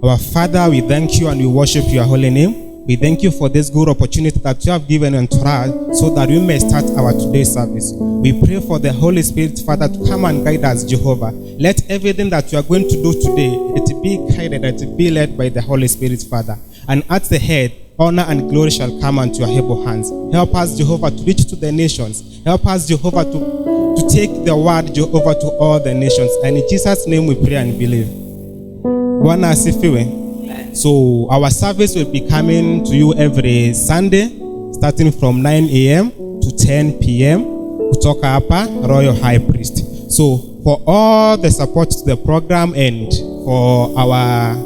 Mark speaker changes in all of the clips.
Speaker 1: Our Father, we thank you and we worship your holy name. We thank you for this good opportunity that you have given unto us so that we may start our today's service. We pray for the Holy Spirit, Father, to come and guide us, Jehovah. Let everything that you are going to do today, it be guided, it be led by the Holy Spirit, Father. And at the head, honor and glory shall come unto your able hands. Help us, Jehovah, to reach to the nations. Help us, Jehovah, to take the word, Jehovah, to all the nations. And in Jesus' name we pray and believe. Bwana asifiwe. So our service will be coming to you every Sunday, starting from 9 a.m. to 10 p.m. kutoka hapa Royal High Priest. So for all the support to the program and for our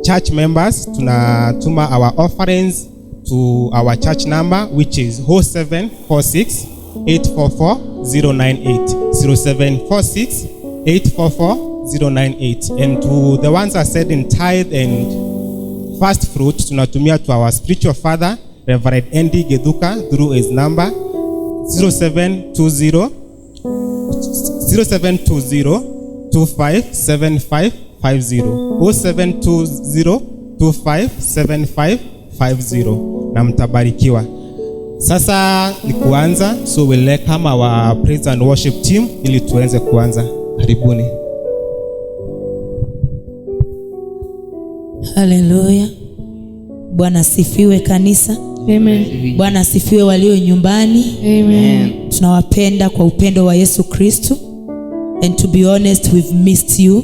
Speaker 1: church members, tunatuma our offerings to our church number, which is 0746 844 098 0746 844 098. And to the ones that said in tithe and first fruit, tunatumia to our spiritual father, Reverend Andy Geduka, through his number 0720 257550 0720 257550, na mtabarikiwa. Sasa ni kuanza, so we'll welcome our praise and worship team ili tuanze kuanza. Karibuni.
Speaker 2: Haleluya. Bwana asifiwe kanisa.
Speaker 3: Amen.
Speaker 2: Bwana asifiwe walio nyumbani.
Speaker 3: Amen.
Speaker 2: Tunawapenda kwa upendo wa Yesu Kristo. And to be honest, we've missed you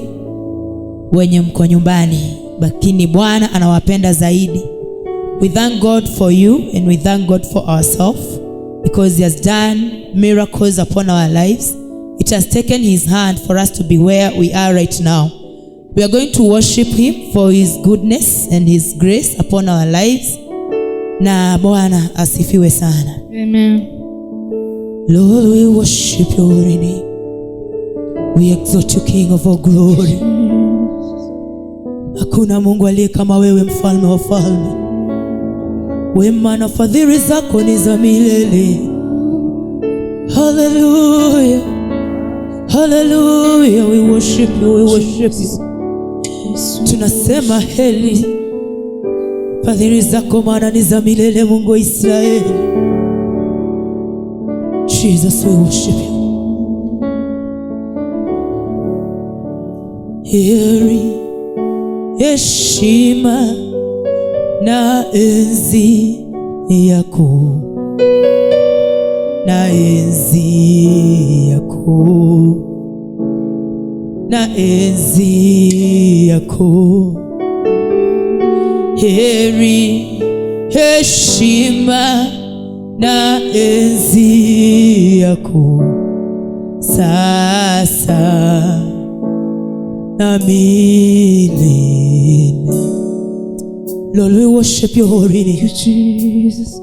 Speaker 2: wenye mko nyumbani, lakini Bwana anawapenda zaidi. We thank God for you and we thank God for ourselves because he has done miracles upon our lives. It has taken his hand for us to be where we are right now. We are going to worship him for his goodness and his grace upon our lives. Na Bwana asifiwe sana.
Speaker 3: Amen.
Speaker 2: Lord, we worship your holy name. We exalt you, King of all glory. Hakuna Mungu aliye kama wewe, mfalme wa falme. Wema na fadhili zako ni za milele. Hallelujah. Hallelujah. We worship you, we worship you. Tunasema heli, fadhili zako maana ni za milele, Mungu wa Israeli. Jesus, we worship you. Heri, heshima na enzi yako, na enzi yako, na enzi yako. Heri, heshima na enzi yako sasa na milele. Lord, we worship your holy name, Jesus.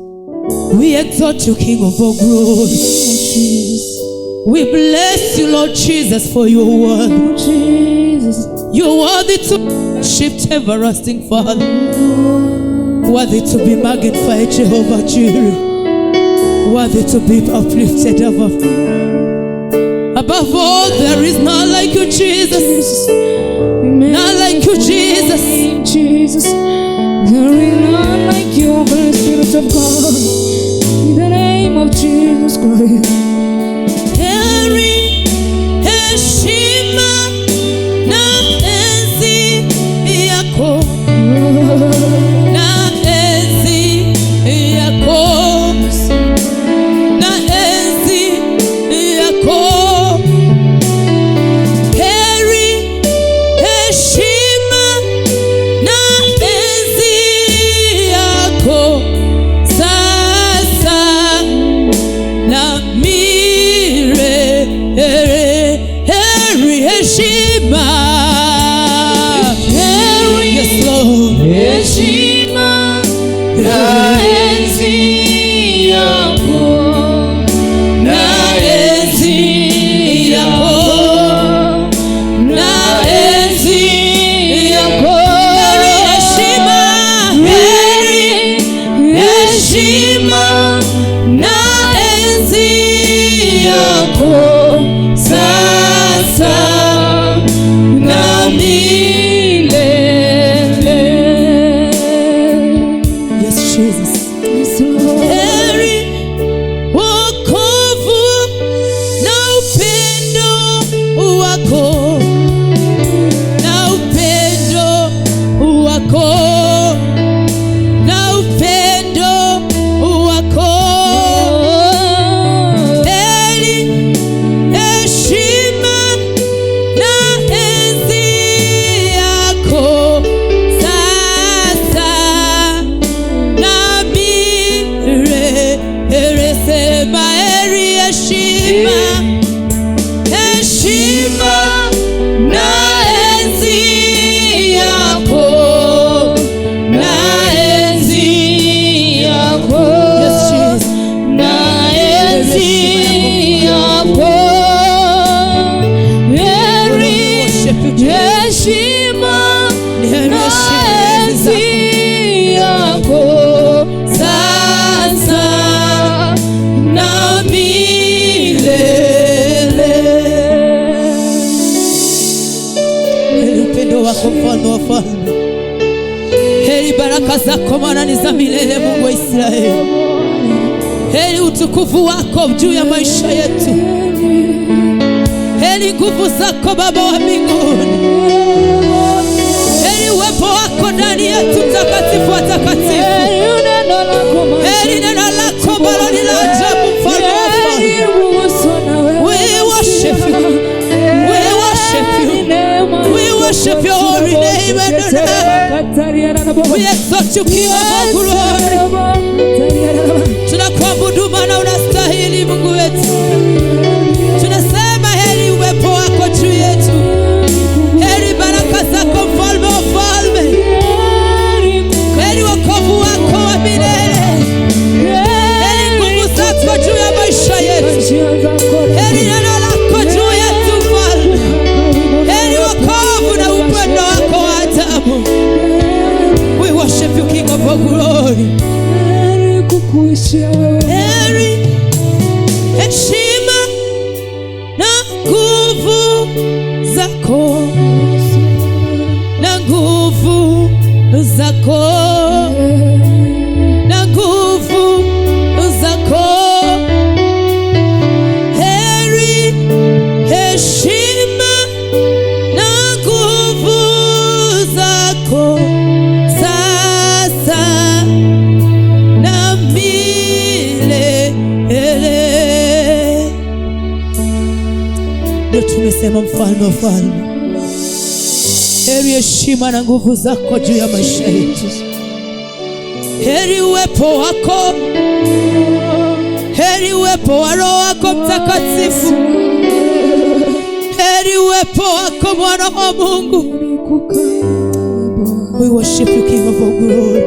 Speaker 2: We exalt you, King of all glory. Jesus. We bless you, Lord Jesus, for your word. Jesus. You're worthy to worship, everlasting Father. Worthy to be magnified, Jehovah Jireh. Worthy to be uplifted above all. There is none like you, Jesus. None like you, Jesus.
Speaker 3: Jesus. There is none like you, Holy Spirit of God. In the name of Jesus Christ.
Speaker 2: Heri, heshima na enzi yako, na enzi yako, na enzi yako. Heri, heshima na enzi yako sasa na milele. Heri, heshima. Yes, Lord.
Speaker 3: Heshima na enzi yako,
Speaker 2: Na enzi yako, na enzi yako. Heri, heshima. Heri, heshima na enzi yako sasa na milele. heshima, heshima na enzi yako, na enzi yako, na enzi yako. Heshima na enzi yako sasa na milele. Heri upendo wako mfalme wa falme, heri baraka zako maana ni za milele, Mungu wa Israeli. Heri utukufu wako juu ya maisha yetu, heri nguvu zako Baba wa mbinguni, heri uwepo wako ndani yetu, mtakatifu wa takatifu. Heri neno lako ambalo ni la ajabu, mfalme wa falme. We worship you, we worship you, we worship your holy name and we exalt you, King of glory. Tunakuabudu maana unastahili, Mungu wetu. Tunasema heri uwepo wako juu yetu, heri baraka zako mfalme wa falme, heri wokovu wako wa milele, heri nguvu zako juu ya maisha yetu, heri neno lako juu yetu mfalme, heri wokovu na upendo wako wa ajabu. We worship you, King of glory. Heri heshima na nguvu zako, na nguvu zako, na nguvu zako. Heri heshima na nguvu zako sasa na milele. Ndio tumesema mfalme wa falme, heri heshima na nguvu zako juu ya maisha yetu, heri uwepo wako, heri uwepo wa Roho wako Mtakatifu, heri uwepo wako Mwana wa Mungu. We worship you, King of glory.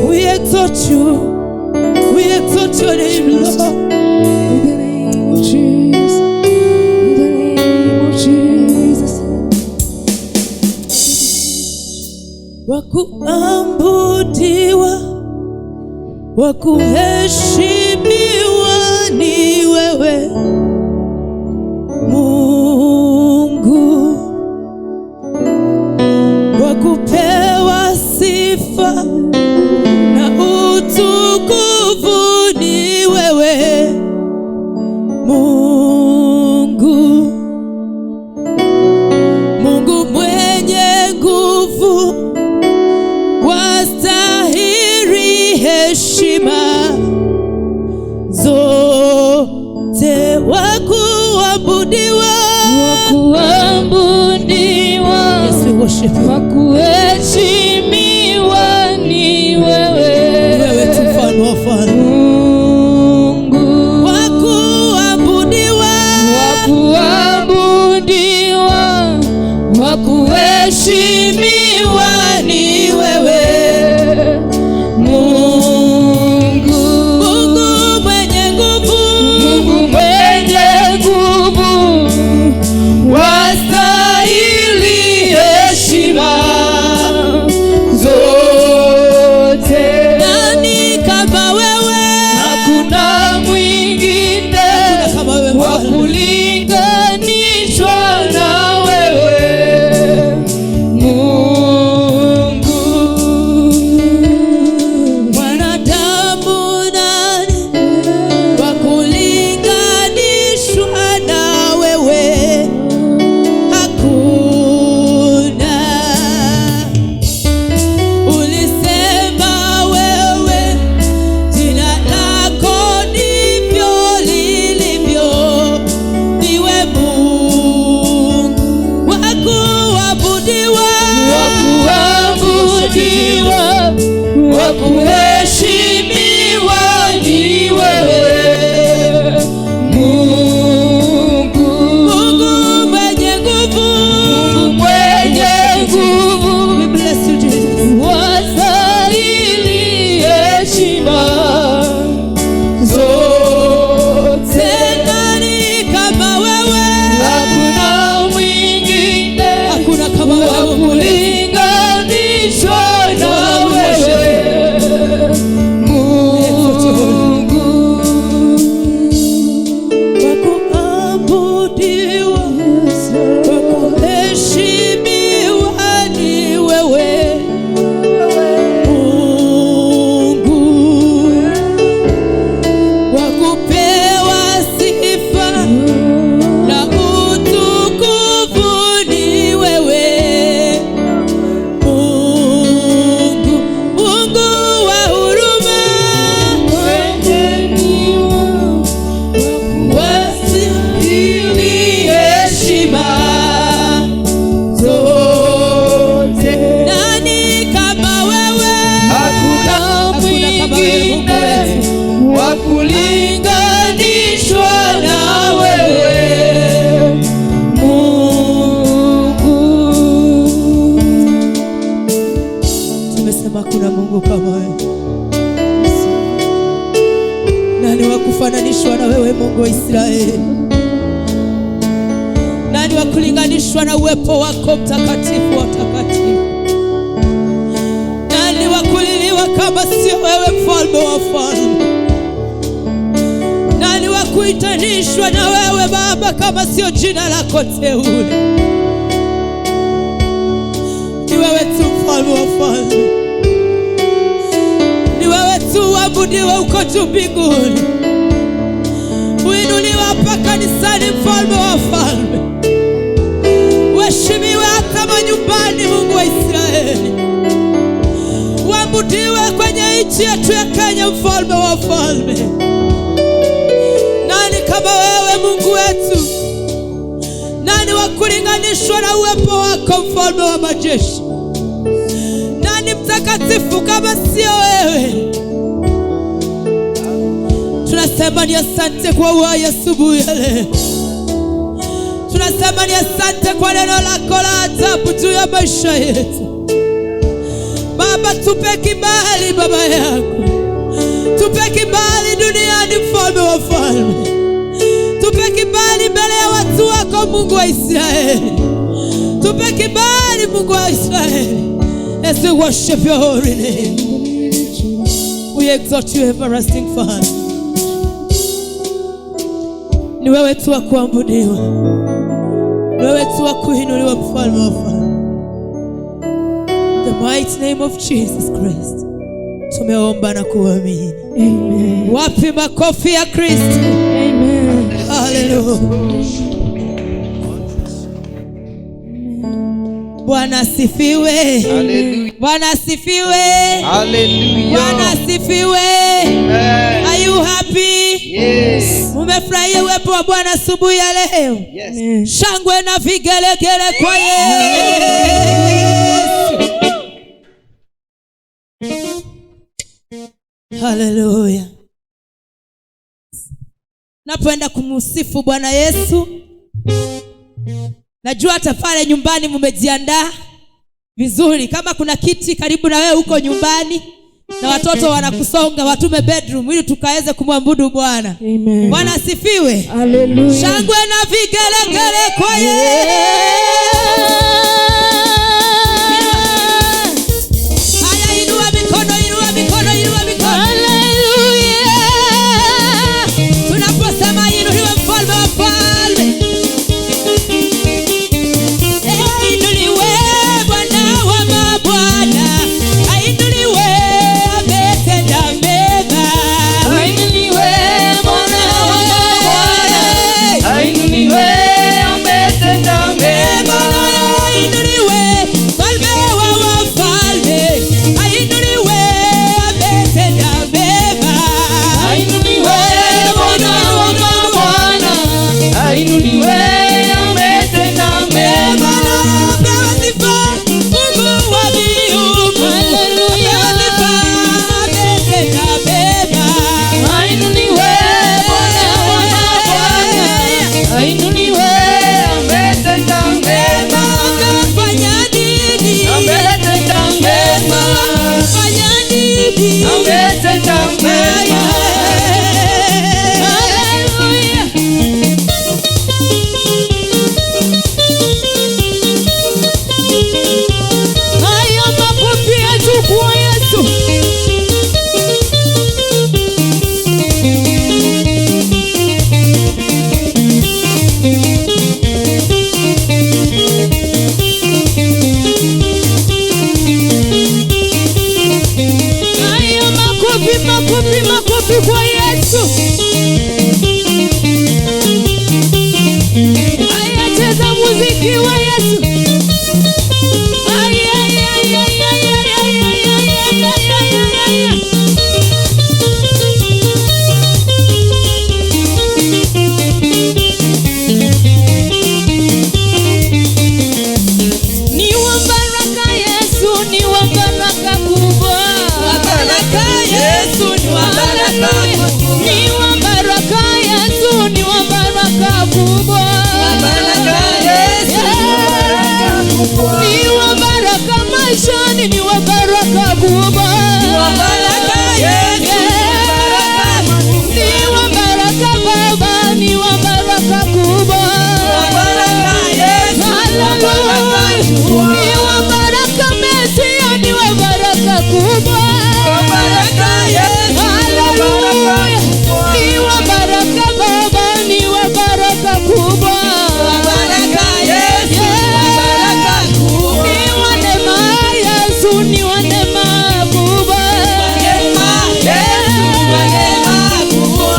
Speaker 2: We exalt you, we exalt your name, Lord.
Speaker 3: In the name of Jesus, in the name of Jesus.
Speaker 2: Wakuabudiwa, wakuheshimiwa ni wewe Mungu, wakupewa sifa na utukufu ni wewe Mungu, Mungu mwenye nguvu, wastahili heshima zote, wakuabudiwa,
Speaker 3: Wakuabudiwa,
Speaker 2: yes, we worship you.
Speaker 3: wakuheshimiwa ni wewe,
Speaker 2: Wewe tu mfalme wa falme.
Speaker 3: Mungu.
Speaker 2: Wakuabudiwa,
Speaker 3: Wakuabudiwa, wakuheshimiwa ni wewe, Mungu.
Speaker 2: Mungu mwenye nguvu,
Speaker 3: Mungu mwenye nguvu, wastahili heshima zote.
Speaker 2: nani kama wewe?
Speaker 3: heshima zote.
Speaker 2: Nani kama wewe?
Speaker 3: Hakuna mwingine,
Speaker 2: Hakuna kama wewe
Speaker 3: kulinganishwa na wewe Mungu.
Speaker 2: Wakuabudiwa, wakuheshimiwa ni wewe Mungu, wakupewa sifa na utukufu ni wewe Mungu, Mungu wa huruma,
Speaker 3: Wastahili heshima zote.
Speaker 2: nani kama wewe?
Speaker 3: Hakuna mwingine wa kulinganishwa na wewe Mungu.
Speaker 2: Tumesema kuna Mungu kama wewe. Nani wa kufananishwa na wewe Mungu wa Israeli? Nani wa kulinganishwa na uwepo wako mtakatifu wa takatifu? Nani wa kuliliwa kama sio wewe mfalme wa wafalme? Nani wa kuitanishwa na wewe Baba kama sio jina lako teule? Ni wewe tu mfalme wa wafalme, ni wewe tu uabudiwa uko juu mbinguni, uinuliwa hapa kanisani, mfalme wa wafalme, uheshimiwe hata manyumbani, Mungu wa Israeli, uabudiwe kwenye nchi yetu ya Kenya, mfalme wa wafalme. Nani kama wewe Mungu wetu? Nani wa kulinganishwa na uwepo wako, mfalme wa majeshi? Nani mtakatifu kama sio wewe? Tunasema ni asante kwa uhai asubuhi ya leo. Tunasema ni asante kwa neno lako la ajabu juu ya maisha yetu. Baba, tupe kibali Baba yako, tupe kibali duniani, mfalme wa falme, tupe kibali mbele ya watu wako, Mungu wa Israeli, tupe kibali Mungu wa Israeli. As we worship your holy name, we exalt you, everlasting Father. Ni wewe tu wa kuabudiwa, ni wewe tu wa kuinuliwa, mfalme wa falme. The mighty name of Jesus Christ tumeomba na kuamini.
Speaker 3: Amen.
Speaker 2: Wapi makofi ya Kristo?
Speaker 3: Amen.
Speaker 2: Hallelujah. Bwana asifiwe.
Speaker 4: Hallelujah.
Speaker 2: Bwana asifiwe.
Speaker 4: Hallelujah.
Speaker 2: Bwana asifiwe.
Speaker 4: Amen.
Speaker 2: Are you happy?
Speaker 4: Yes.
Speaker 2: Mumefurahia uwepo wa Bwana asubuhi ya leo?
Speaker 4: Yes.
Speaker 2: Shangwe na vigelegele kwa Yesu. Hallelujah. Napoenda kumsifu Bwana Yesu, najua hata pale nyumbani mumejiandaa vizuri. Kama kuna kiti karibu na wewe huko nyumbani na watoto wanakusonga, watume bedroom ili tukaweze kumwabudu Bwana.
Speaker 3: Amen.
Speaker 2: Bwana asifiwe.
Speaker 3: Hallelujah.
Speaker 2: Shangwe na vigelegele kwa Yesu. Haya, inua mikono, inua mikono, inua mikono. Hallelujah. Tunaposema inuliwe mfalme wa falme, inuliwe Bwana wa mabwana, inuliwe ametenda mema.
Speaker 3: Ainuliwe Bwana wa mabwana, ainuliwe ametenda mema. makofi kwa Yesu. Aya, cheza muziki wa Yesu. Aya. Ni wa baraka Yesu, ni wa baraka kubwa. Baraka Yesu, ni wa baraka kubwa. Ni wa baraka Yesu, ni wa baraka kubwa. Baraka Yesu, ni wa baraka maishani, ni wa baraka kubwa. Baraka Yesu, ni wa baraka Baba, ni wa baraka kubwa. Baraka Yesu, ni wa baraka Mesia, ni wa baraka kubwa. Baraka Yesu, ni wa baraka Baba, ni wa baraka kubwa. Baraka Yesu, ni wa neema Yesu, ni wa neema kubwa.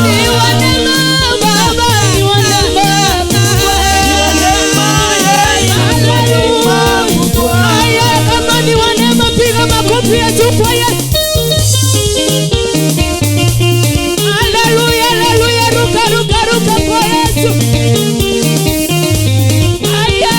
Speaker 3: Ni wa neema Baba, ni wa neema kubwa. Aya, kama ni wa neema, piga makofi yetu kwa Yesu. Haleluya, haleluya, ruka kwa Yesu. Aya.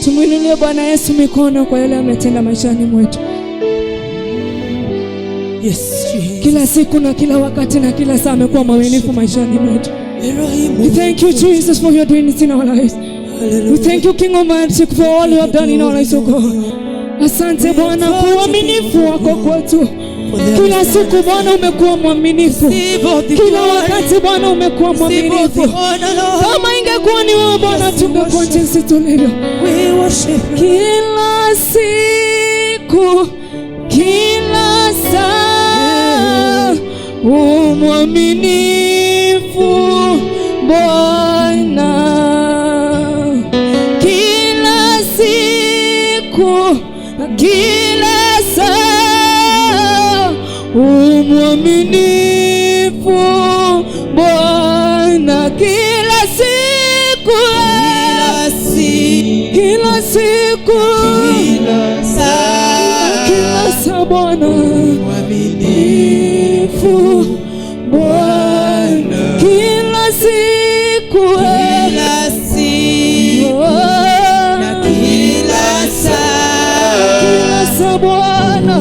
Speaker 3: Tumwinulie Bwana Yesu mikono kwa yale ametenda maishani mwetu.
Speaker 2: Yes,
Speaker 3: kila siku na kila wakati na kila saa amekuwa mwaminifu maishani mwetu. We thank you Jesus for your doing it in our lives. We thank you King of Mercy for all you have done in our lives, oh God. Asante Bwana kwa uaminifu wako kwetu. Kila siku Bwana umekuwa mwaminifu. Kila wakati Bwana umekuwa mwaminifu. Kama ingekuwa ni wewe Bwana tungekuwa jinsi tulivyo. Kila siku, kila saa umwaminifu Bwana. Kila siku, kila saa umwaminifu Bwana. Kila siku, kila siku, kila saa Bwana mwaminifu Bwana. Kila siku, kila saa Bwana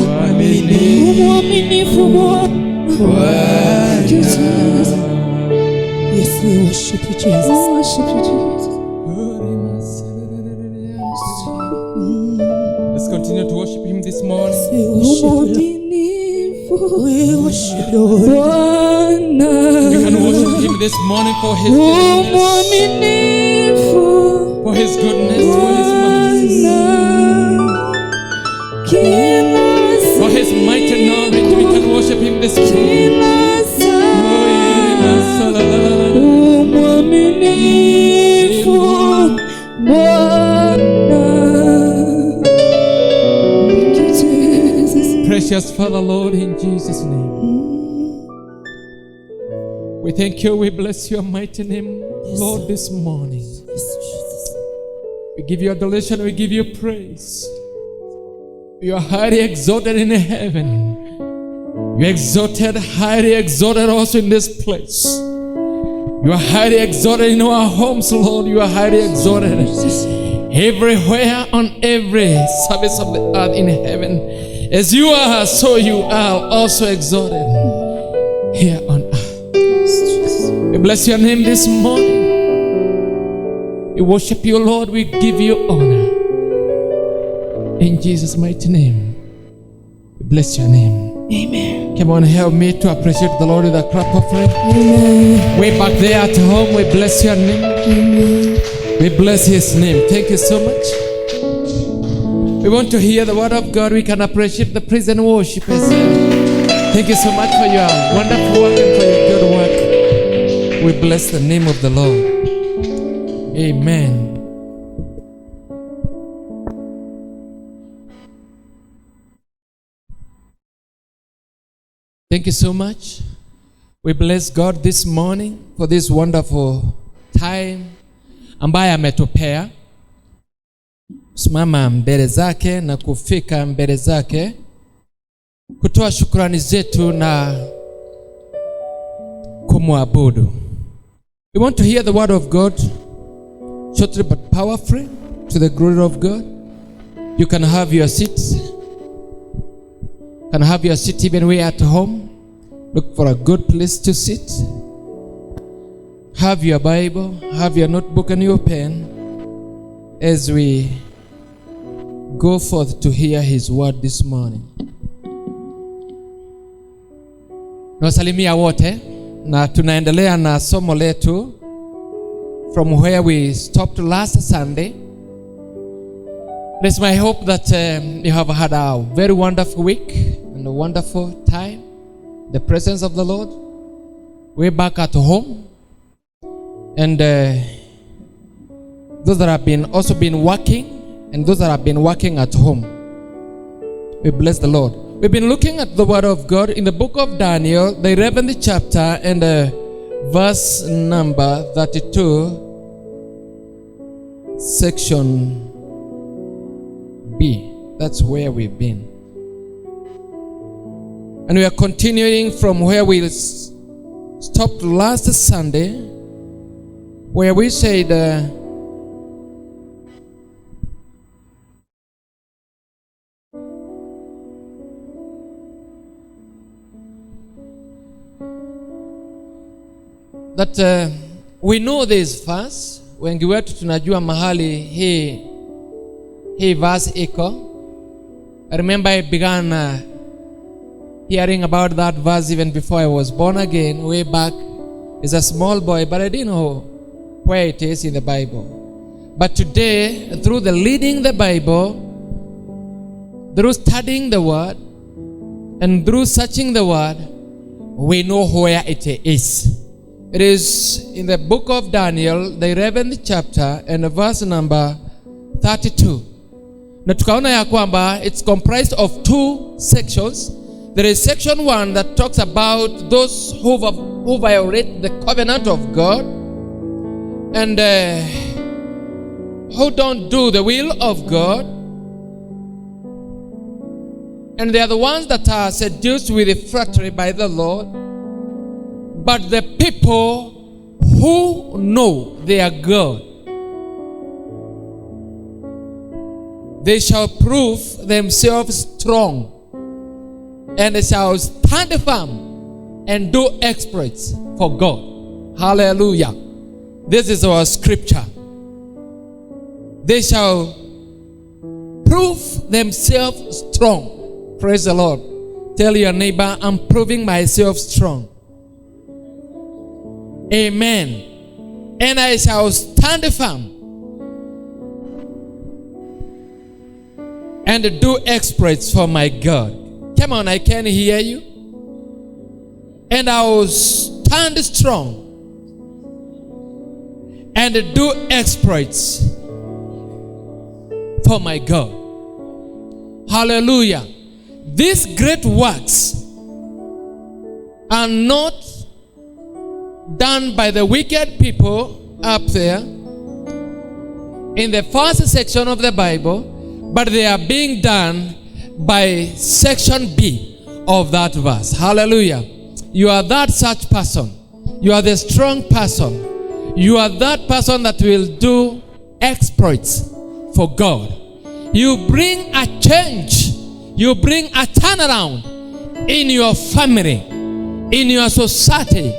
Speaker 3: mwaminifu Bwana. Yes, we worship you Jesus. We worship you Jesus.
Speaker 5: Let's continue to worship him this morning.
Speaker 3: We worship you Bwana.
Speaker 5: We can worship him this morning for his goodness, for his goodness, for his mercy. Precious Father, Lord, in Jesus' name. We thank you, we bless your mighty name, Lord, this morning. We give you adoration, we give you praise. You are highly exalted in heaven. You are exalted, highly exalted also in this place. You are highly exalted in our homes, Lord. You are highly exalted everywhere on every surface of the earth in heaven. As you are, so you are also exalted here on earth. We bless your name this morning. We worship you, Lord. We give you honor. In Jesus' mighty name, we bless your name.
Speaker 3: Amen.
Speaker 5: Come on, help me to appreciate the Lord with a clap of praise.
Speaker 3: Amen.
Speaker 5: Way back there at home, we bless your name.
Speaker 3: Amen.
Speaker 5: We bless his name. Thank you so much. We want to hear the word of God. We can appreciate the praise and worship as well. Thank you so much for your wonderful work and for your good work. We bless the name of the Lord. Amen. Thank you so much. We bless God this morning for this wonderful time ambaye ametupea simama mbele zake na kufika mbele zake kutoa shukrani zetu na kumwabudu. We want to hear the word of God shortly but powerfully to the glory of God. You can have your seats. Can have your seat even way at home. Look for a good place to sit. Have your Bible, have your notebook and your pen as we go forth to hear his word this morning. Nawasalimia wote na tunaendelea na somo letu from where we stopped last Sunday. It is my hope that you have had a very wonderful week and a wonderful time. The presence of the Lord. We're back at home. And those that have been working and those that have been working at home, we bless the Lord. We've been looking at the word of God in the book of Daniel, the 11th chapter and verse number 32, section B. That's where we've been. And we are continuing from where we stopped last Sunday, where we said that we know this verse. Wengi wetu tunajua mahali hii verse iko. I remember I began hearing about that verse even before I was born again, way back as a small boy, but I didn't know where it is in the Bible. But today, through the reading the Bible, through studying the word, and through searching the word, we know where it is. It is in the book of Daniel, the 11th chapter, and verse number 32. Na tukaona ya kwamba it's comprised of two sections. There is section 1 that talks about those who violate the covenant of God and who don't do the will of God. And they are the ones that are seduced with flattery by the Lord. But the people who know their God, they shall prove themselves strong, and they shall stand firm and do exploits for God. Hallelujah. This is our scripture. They shall prove themselves strong. Praise the Lord. Tell your neighbor, I'm proving myself strong. Amen. And I shall stand firm and do exploits for my God. Come on, I can hear you. And I will stand strong and do exploits for my God. Hallelujah. these great works are not done by the wicked people up there in the first section of the Bible, but they are being done by section B of that verse. Hallelujah. You are that such person. You are the strong person. You are that person that will do exploits for God. You bring a change. You bring a turnaround in your family, in your society,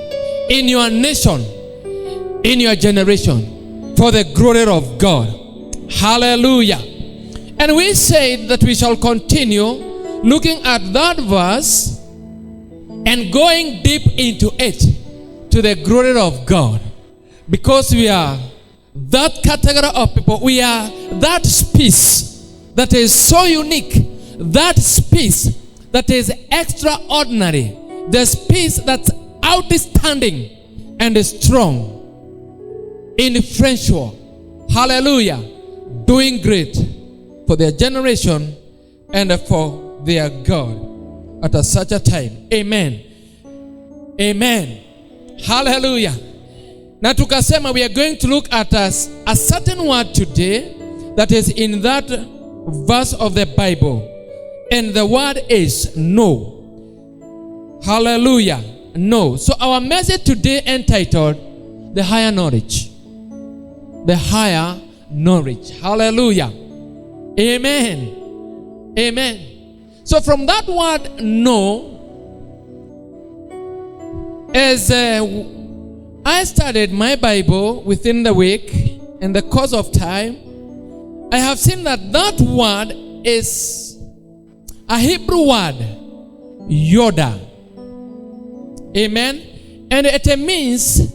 Speaker 5: in your nation, in your generation, for the glory of God. Hallelujah. And we said that we shall continue looking at that verse and going deep into it to the glory of God. Because we are that category of people. We are that species that is so unique. That species that is extraordinary. The species that's outstanding and strong, influential. Hallelujah. Doing great for their generation and for their God at such a time. Amen. Amen. Hallelujah. Na tukasema we are going to look at a certain word today that is in that verse of the Bible. And the word is no. Hallelujah. No. So our message today entitled The Higher Knowledge. The Higher Knowledge. Hallelujah. Amen. Amen. So from that word no, as I studied my Bible within the week, in the course of time, I have seen that that word is a Hebrew word, Yoda. Amen. And it means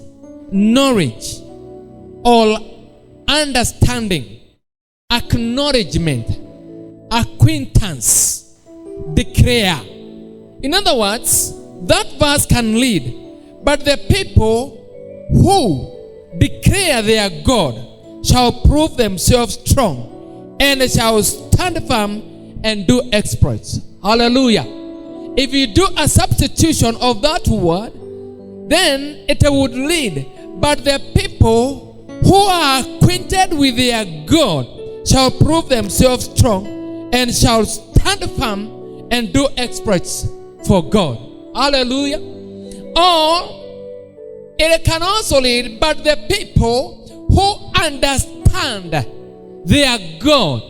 Speaker 5: knowledge or understanding, acknowledgement, acquaintance, declare. In other words, that verse can lead, but the people who declare their God shall prove themselves strong and shall stand firm and do exploits. Hallelujah. If you do a substitution of that word, then it would lead. But the people who are acquainted with their God shall prove themselves strong and shall stand firm and do exploits for God. Hallelujah. Or it can also lead, but the people who understand their God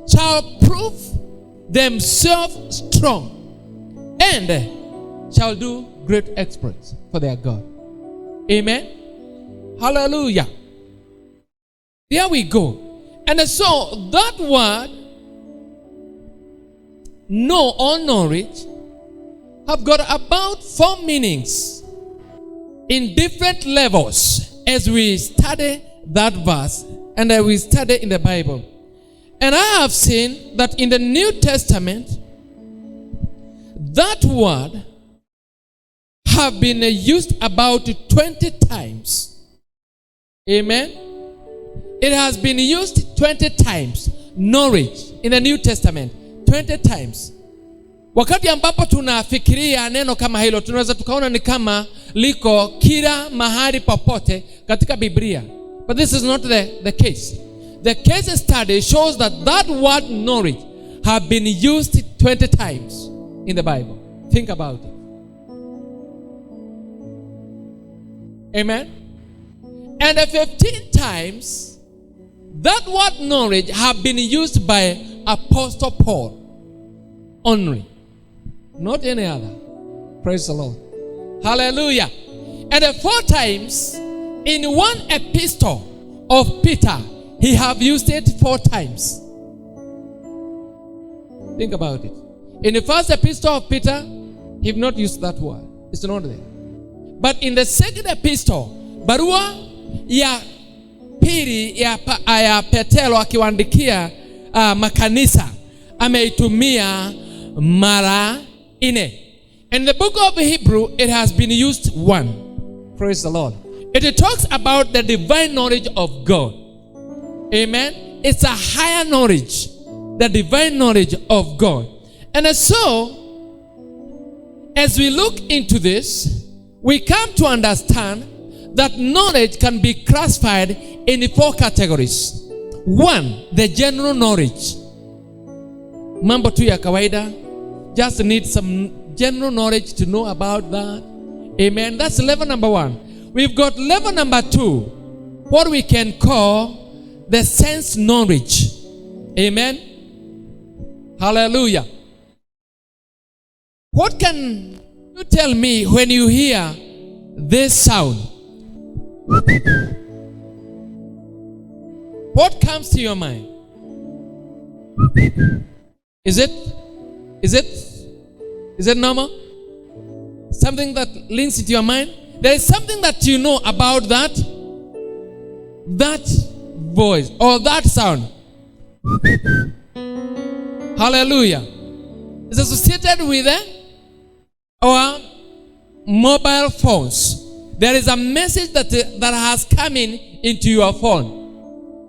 Speaker 5: shall prove themselves strong and shall do great exploits for their God. Amen. Hallelujah. There we go. And so that word, know or knowledge, have got about 4 meanings in different levels as we study that verse and we study in the Bible. And I have seen that in the New Testament, that word have been used about 20 times. Amen. It has been used 20 times. Knowledge in the New Testament 20 times. Wakati ambapo tunafikiria neno kama hilo, tunaweza tukaona ni kama liko kila mahali popote katika Biblia. But this is not the case. The case study shows that that word knowledge have been used 20 times in the Bible. Think about it. Amen. And 15 times that word knowledge have been used by Apostle Paul only, not any other. Praise the Lord. Hallelujah. And 4 times in one epistle of Peter, he have used it 4 times. Think about it. In the first epistle of Peter, he have not used that word. It's not there. But in the second epistle, barua ya pili ya Petero akiwaandikia makanisa, ameitumia mara 4. In the book of Hebrew, it has been used 1. Praise the Lord. It talks about the divine knowledge of God. Amen. It's a higher knowledge the divine knowledge of God. And so, as we look into this, we come to understand that knowledge can be classified in 4 categories. 1, the general knowledge. Mambo tu ya kawaida. Just need some general knowledge to know about that. Amen. That's level number 1. We've got level number 2, what we can call the sense knowledge. Amen. Hallelujah. What can you tell me when you hear this sound? What comes to your mind? Is it normal? Something that links into your mind? There is something that you know about that voice or that sound. Hallelujah. It's associated with our mobile phones. There is a message that has come into your phone.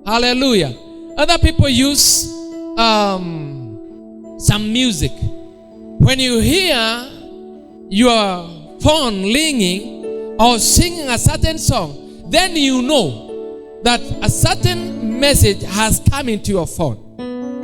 Speaker 5: Hallelujah. Other people use some music. When you hear your phone ringing or singing a certain song, then you know that a certain message has come into your phone.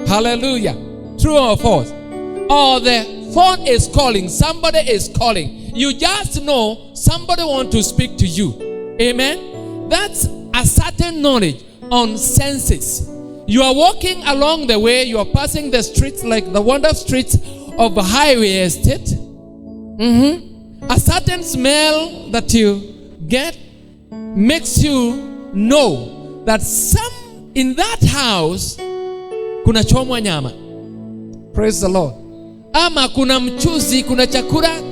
Speaker 5: Hallelujah. True or false? Or the phone is calling, somebody is calling. You just know somebody wants to speak to you. Amen. That's a certain knowledge on senses. You are walking along the way, you are passing the streets like the wonder streets of a highway estate. A certain smell that you get makes you know that in that house kuna chomwa nyama. Praise the Lord. Ama kuna mchuzi, kuna chakula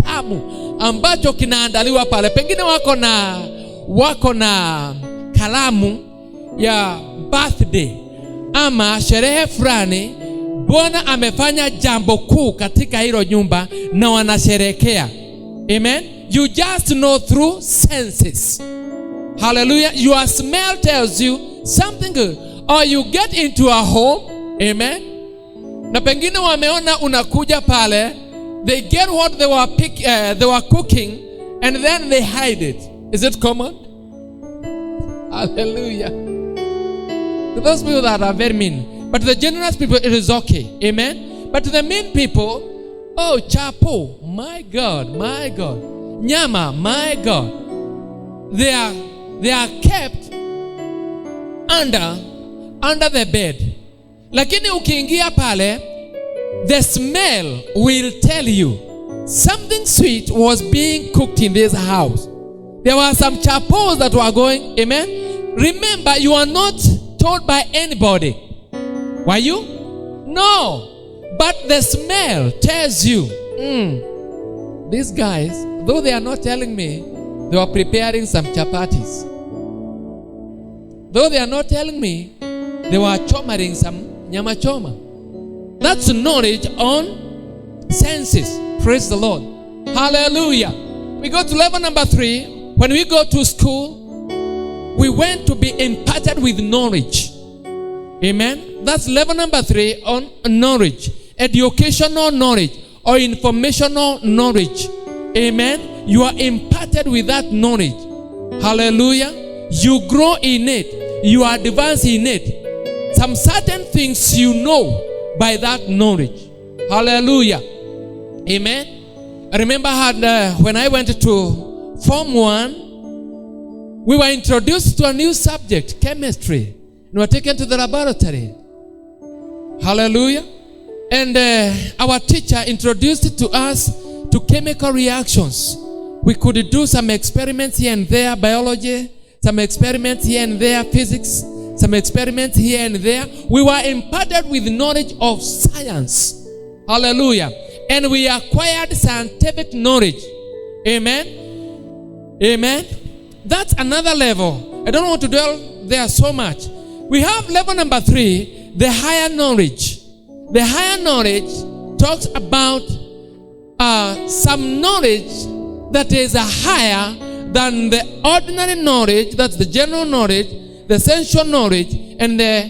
Speaker 5: tamu ambacho kinaandaliwa pale. Pengine wako na kalamu ya birthday ama sherehe fulani. Bwana amefanya jambo kuu katika hilo nyumba na wanasherekea. Amen. You just know through senses. Hallelujah. Your smell tells you something good. Or you get into a home. Amen. Na pengine wameona unakuja pale. They get what they were cooking and then they hide it. Is it common? Hallelujah. To those people that are very mean. But to the generous people, it is okay. Amen. But to the mean people, oh, chapo, my God. Nyama, my God. They are kept under the bed. Lakini ukiingia pale, the smell will tell you something sweet was being cooked in this house. There were some chapos that were going. Amen. Remember, you are not told by anybody. Were you? No. But the smell tells you, these guys, though they are not telling me, they were preparing some chapatis. Though they are not telling me, they were chomaring some nyama choma. That's knowledge on senses. Praise the Lord. Hallelujah. We go to level number 3. When we go to school, we want to be imparted with knowledge. Amen. That's level number 3 on knowledge. Educational knowledge or informational knowledge. Amen. You are imparted with that knowledge. Hallelujah. You grow in it. You are advanced in it. Some certain things you know by that knowledge. Hallelujah. Amen. I remember when I went to Form 1, we were introduced to a new subject, chemistry. We were taken to the laboratory. Hallelujah. And our teacher introduced it to us to chemical reactions. We could do some experiments here and there, biology, some experiments here and there, physics, some experiments here and there. We were imparted with knowledge of science. Hallelujah. And we acquired scientific knowledge. Amen. Amen. That's another level. I don't want to dwell there so much. We have level number 3, the higher knowledge. The higher knowledge talks about some knowledge that is higher than the ordinary knowledge, that's the general knowledge, the essential knowledge, and the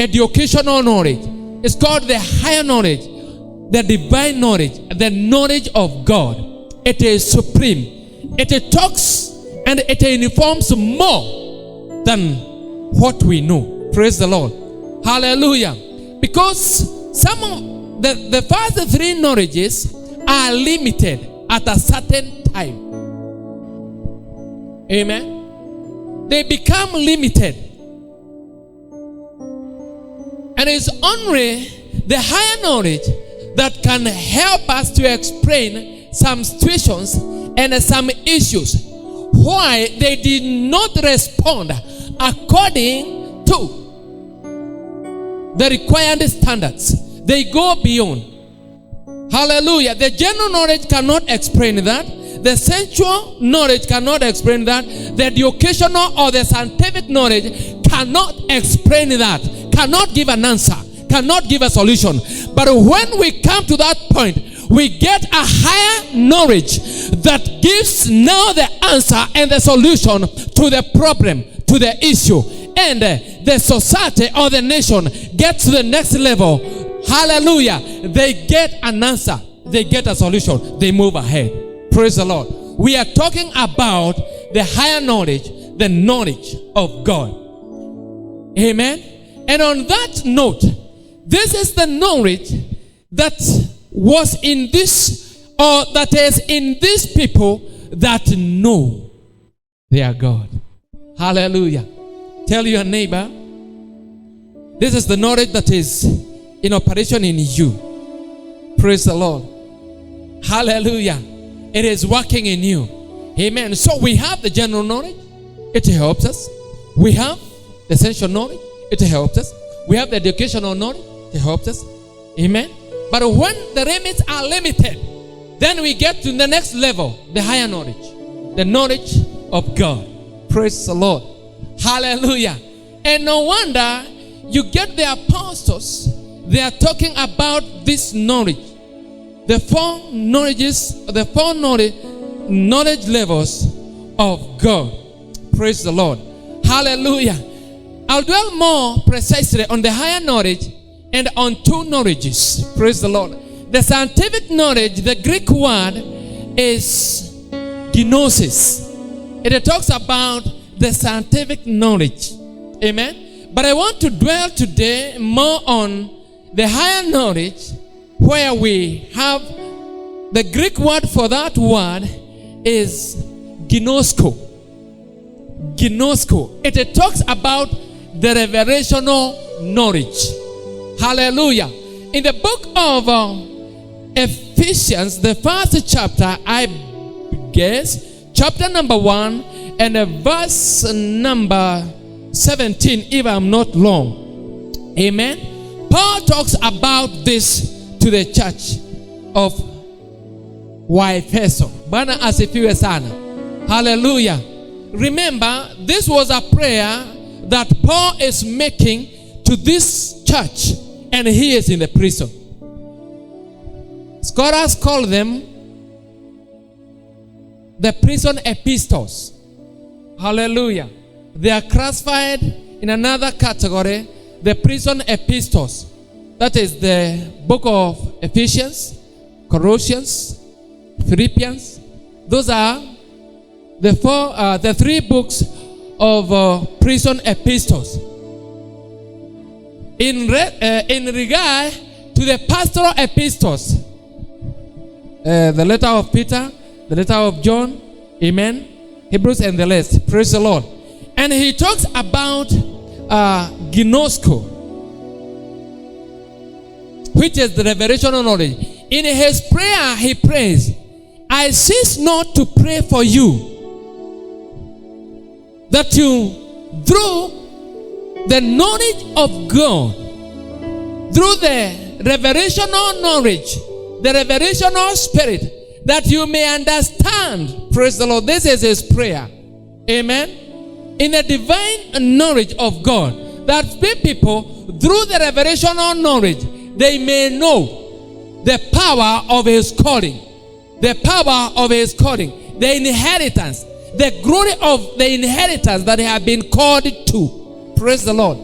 Speaker 5: educational knowledge. It's called the higher knowledge, the divine knowledge, the knowledge of God. It is supreme. It talks and it informs more than what we know. Praise the Lord. Hallelujah. Because some of the first three knowledges are limited at a certain time. Amen. They become limited. And it's only the higher knowledge that can help us to explain some situations and some issues why they did not respond according to the required standards. They go beyond. Hallelujah. The general knowledge cannot explain that. The sensual knowledge cannot explain that. The educational or the scientific knowledge cannot explain that. Cannot give an answer. Cannot give a solution. But when we come to that point, we get a higher knowledge that gives now the answer and the solution to the problem, to the issue. And the society or the nation gets to the next level. Hallelujah. They get an answer. They get a solution. They move ahead. Praise the Lord. We are talking about the higher knowledge, the knowledge of God. Amen. And on that note, this is the knowledge that was in this, or that is in these people that know their God. Hallelujah. Tell your neighbor, this is the knowledge that is in operation in you. Praise the Lord. Hallelujah. It is working in you. Amen. So we have the general knowledge. It helps us. We have the essential knowledge. It helps us. We have the educational knowledge. It helps us. Amen. But when the limits are limited, then we get to the next level, the higher knowledge. The knowledge of God. Praise the Lord. Hallelujah. And no wonder you get the apostles. They are talking about this knowledge. The four knowledges, the four knowledge levels of God. Praise the Lord. Hallelujah. I'll dwell more precisely on the higher knowledge and on two knowledges. Praise the Lord. The scientific knowledge, the Greek word is gnosis. It talks about the scientific knowledge. Amen. But I want to dwell today more on the higher knowledge, where we have the Greek word for that word is gnosko. Gnosko. It talks about the revelational knowledge. Hallelujah. In the book of Ephesians, the first chapter, I guess, chapter number 1 and verse number 17, if I'm not wrong. Amen. Paul talks about this to the church of Efeso. Bwana asifiwe sana. Hallelujah. Remember, this was a prayer that Paul is making to this church, and he is in the prison. Scholars call them the prison epistles. Hallelujah. They are classified in another category, the prison epistles. That is the book of Ephesians, Colossians, Philippians. Those are the three books of prison epistles. In regard to the pastoral epistles, the letter of Peter, the letter of John, amen, Hebrews and the rest. Praise the Lord. And he talks about gnosko, which is the revelational knowledge. In his prayer, he prays, I cease not to pray for you, that you, through the knowledge of God, through the revelational knowledge, the revelational spirit, that you may understand. Praise the Lord. This is his prayer. Amen. In the divine knowledge of God, that people, through the revelational knowledge, they may know the power of his calling. The power of his calling. The inheritance. The glory of the inheritance that they have been called to. Praise the Lord.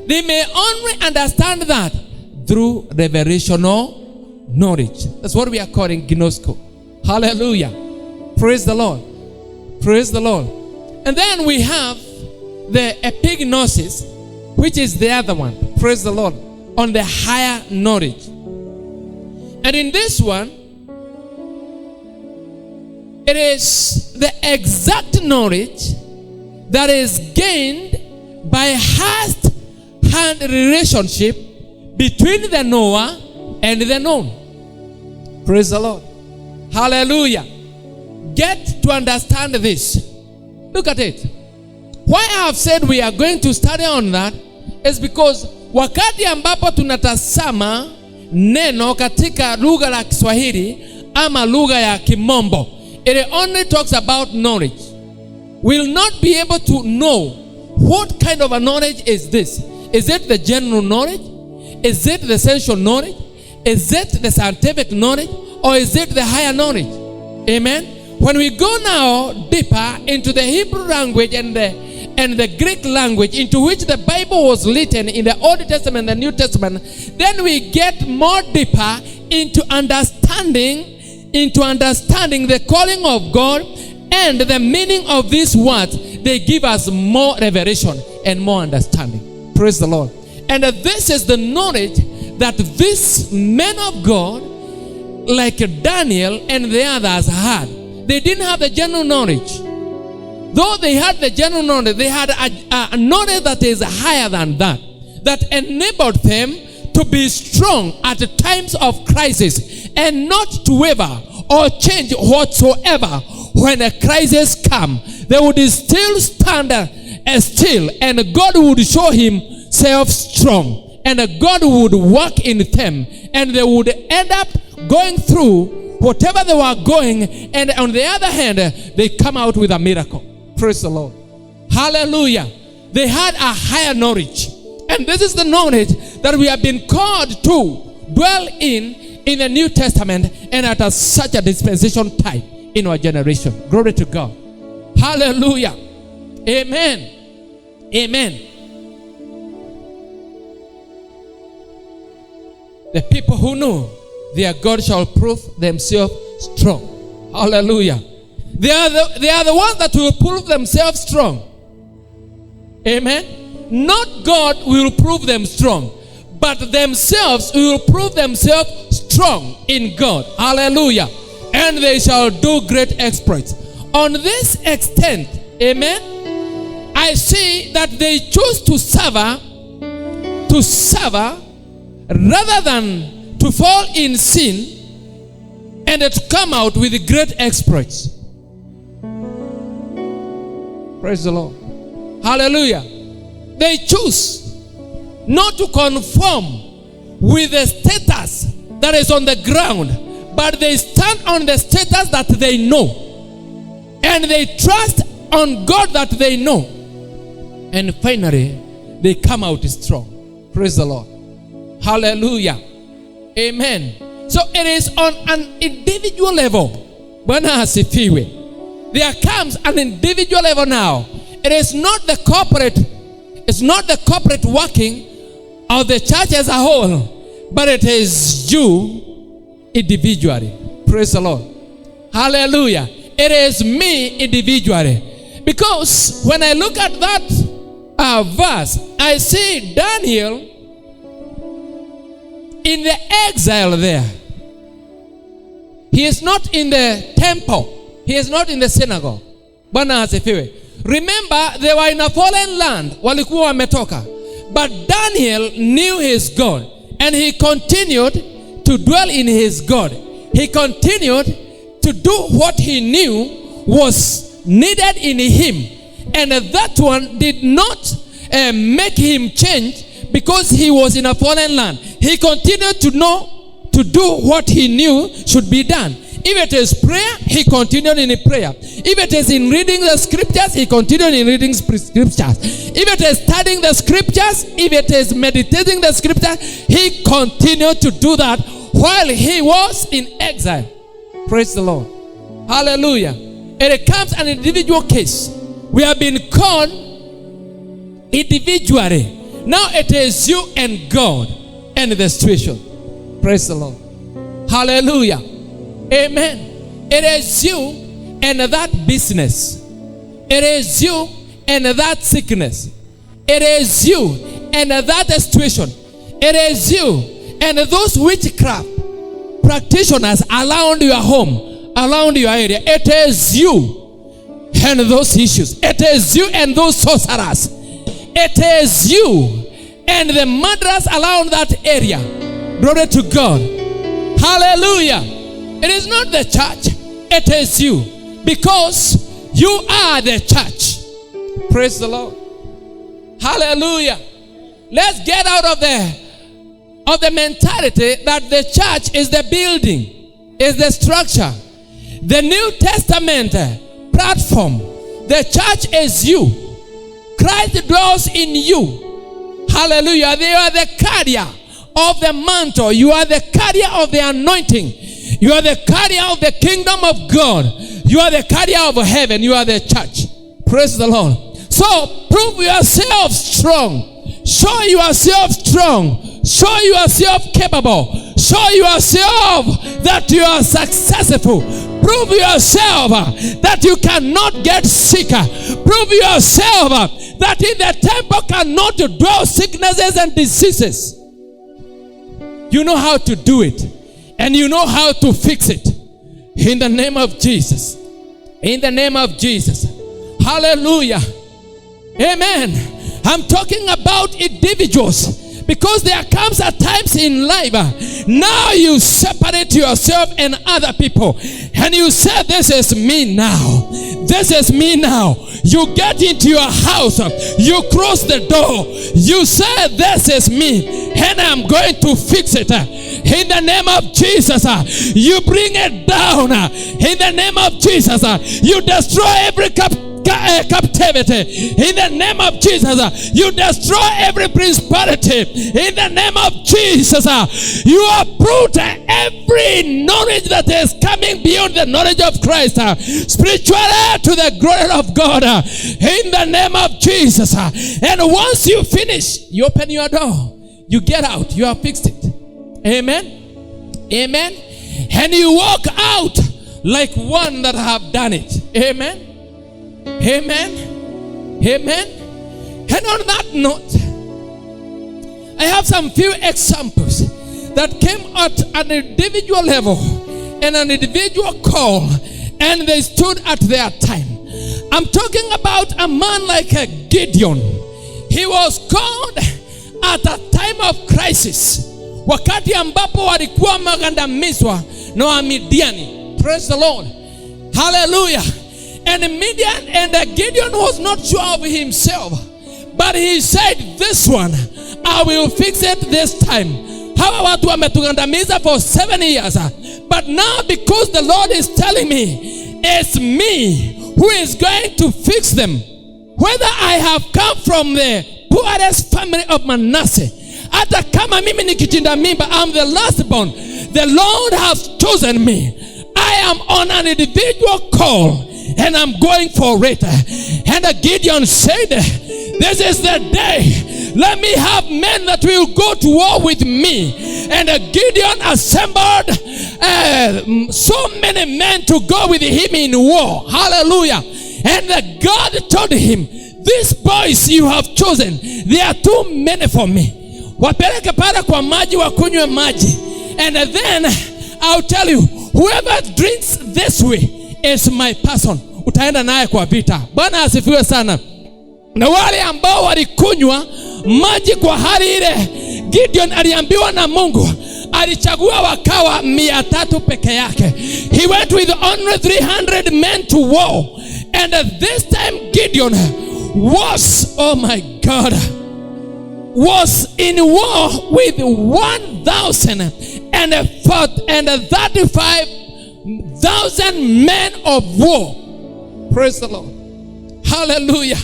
Speaker 5: They may only understand that through revelational knowledge. That's what we are calling gnosko. Hallelujah. Praise the Lord. Praise the Lord. And then we have the epignosis, which is the other one. Praise the Lord. On the higher knowledge. And in this one, it is the exact knowledge that is gained by hand relationship between the knower and the known. Praise the Lord. Hallelujah. Get to understand this. Look at it. Why I have said we are going to study on that is because wakati ambapo tunatazama neno katika lugha la Kiswahili ama lugha ya Kimombo, it only talks about knowledge. We'll not be able to know what kind of a knowledge is this. Is it the general knowledge? Is it the essential knowledge? Is it the scientific knowledge? Or is it the higher knowledge? Amen. When we go now deeper into the Hebrew language and the Greek language into which the Bible was written in the Old Testament and the New Testament, then we get more deeper into understanding the calling of God and the meaning of these words. They give us more revelation and more understanding. Praise the Lord. And this is the knowledge that these men of God, like Daniel and the others, had. They didn't have the general knowledge. Though they had the general knowledge, they had a knowledge that is higher than that enabled them to be strong at times of crisis and not to waver or change whatsoever. When a crisis comes, they would still stand still, and God would show himself strong, and God would work in them, and they would end up going through whatever they were going, and on the other hand, they come out with a miracle. Praise the Lord. Hallelujah. They had a higher knowledge. And this is the knowledge that we have been called to dwell in the New Testament and at such a dispensation type in our generation. Glory to God. Hallelujah. Amen. Amen. The people who know their God shall prove themselves strong. Hallelujah. They are the ones that will prove themselves strong. Amen. Not God will prove them strong, but themselves will prove themselves strong in God. Hallelujah. And they shall do great exploits. On this extent, amen, I see that they choose to suffer rather than to fall in sin and to come out with great exploits. Praise the Lord. Hallelujah. They choose not to conform with the status that is on the ground, but they stand on the status that they know. And they trust on God that they know. And finally, they come out strong. Praise the Lord. Hallelujah. Amen. So it is on an individual level. Bwana asifiwe. There comes an individual level now. It is not the corporate working of the church as a whole, but it is you individually. Praise the Lord. Hallelujah. It is me individually. Because when I look at that verse, I see Daniel in the exile there. He is not in the temple. He is not in the synagogue. Bwana asifiwe. Remember, they were in a foreign land. Walikuwa wametoka. But Daniel knew his God. And he continued to dwell in his God. He continued to do what he knew was needed in him. And that one did not make him change because he was in a foreign land. He continued to do what he knew should be done. If it is prayer, he continued in prayer. If it is in reading the scriptures, he continued in reading scriptures. If it is studying the scriptures, if it is meditating the scriptures, he continued to do that while he was in exile. Praise the Lord. Hallelujah. It comes an individual case. We have been called individually, Now it is you and God and the situation. Praise the Lord. Hallelujah. Amen. It is you and that business. It is you and that sickness. It is you and that situation. It is you and those witchcraft practitioners around your home, around your area. It is you and those issues. It is you and those sorcerers. It is you and the murderers around that area. Glory to God. Hallelujah. It is not the church. It is you. Because you are the church. Praise the Lord. Hallelujah. Let's get out of the mentality that the church is the building, is the structure. The New Testament platform. The church is you. Christ dwells in you. Hallelujah. You are the carrier of the mantle. You are the carrier of the anointing. You are the carrier of the kingdom of God. You are the carrier of heaven. You are the church. Praise the Lord. So prove yourself strong. Show yourself strong. Show yourself capable. Show yourself that you are successful. Prove yourself that you cannot get sicker. Prove yourself that in the temple cannot dwell sicknesses and diseases. You know how to do it. And you know how to fix it. In the name of Jesus. In the name of Jesus. Hallelujah. Amen. I'm talking about individuals. Because there comes a times in life, now you separate yourself and other people. And you say, this is me now. This is me now. You get into your house. You close the door. You say, this is me. And I'm going to fix it. In the name of Jesus, you bring it down. In the name of Jesus, you destroy every captivity. In the name of Jesus, you destroy every principality. In the name of Jesus, you uproot every knowledge that is coming beyond the knowledge of Christ, spiritually to the glory of God. In the name of Jesus, and once you finish, you open your door, you get out, you have fixed it. Amen. Amen. And you walk out like one that have done it. Amen. Amen. Amen. And on that note, I have some few examples that came at an individual level and an individual call, and they stood at their time. I'm talking about a man like Gideon. He was called at a time of crisis, wakati ambapo walikuwa magandamizwa na Wamidiani. Praise the Lord. Hallelujah. And Midian and Gideon was not sure of himself, but he said, this one I will fix it this time. Hawa watu wametugandamiza for 7 years, but now because the Lord is telling me it's me who is going to fix them, whether I have come from the poorest family of Manasseh, hata kama mimi ni kitinda mimba, I'm the last born, the Lord has chosen me. I am on an individual call and I'm going for it. And Gideon said, this is the day. Let me have men that will go to war with me. And Gideon assembled so many men to go with him in war. Hallelujah. And God told him, these boys you have chosen, they are too many for me. Wapeleke para kwa maji wakunywe maji. And then I'll tell you, whoever drinks this way is my person. Utaenda naye kwa vita. Bwana asifiwe sana. Na wale ambao walikunywa maji kwa hali ile, Gideon aliambiwa na Mungu, alichagua wakawa 300 peke yake. He went with only 300 men to war. And this time Gideon was, oh my God, was in war with 1,035,000 men of war. Praise the Lord. Hallelujah.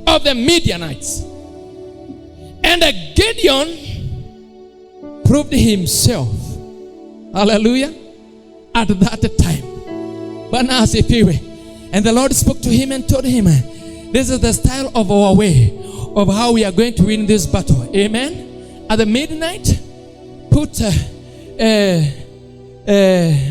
Speaker 5: Of the Midianites. And Gideon proved himself. Hallelujah. At that time. Bwana asifiwe. And the Lord spoke to him and told him, this is the style of our way. of how we are going to win this battle. Amen. At the midnight, put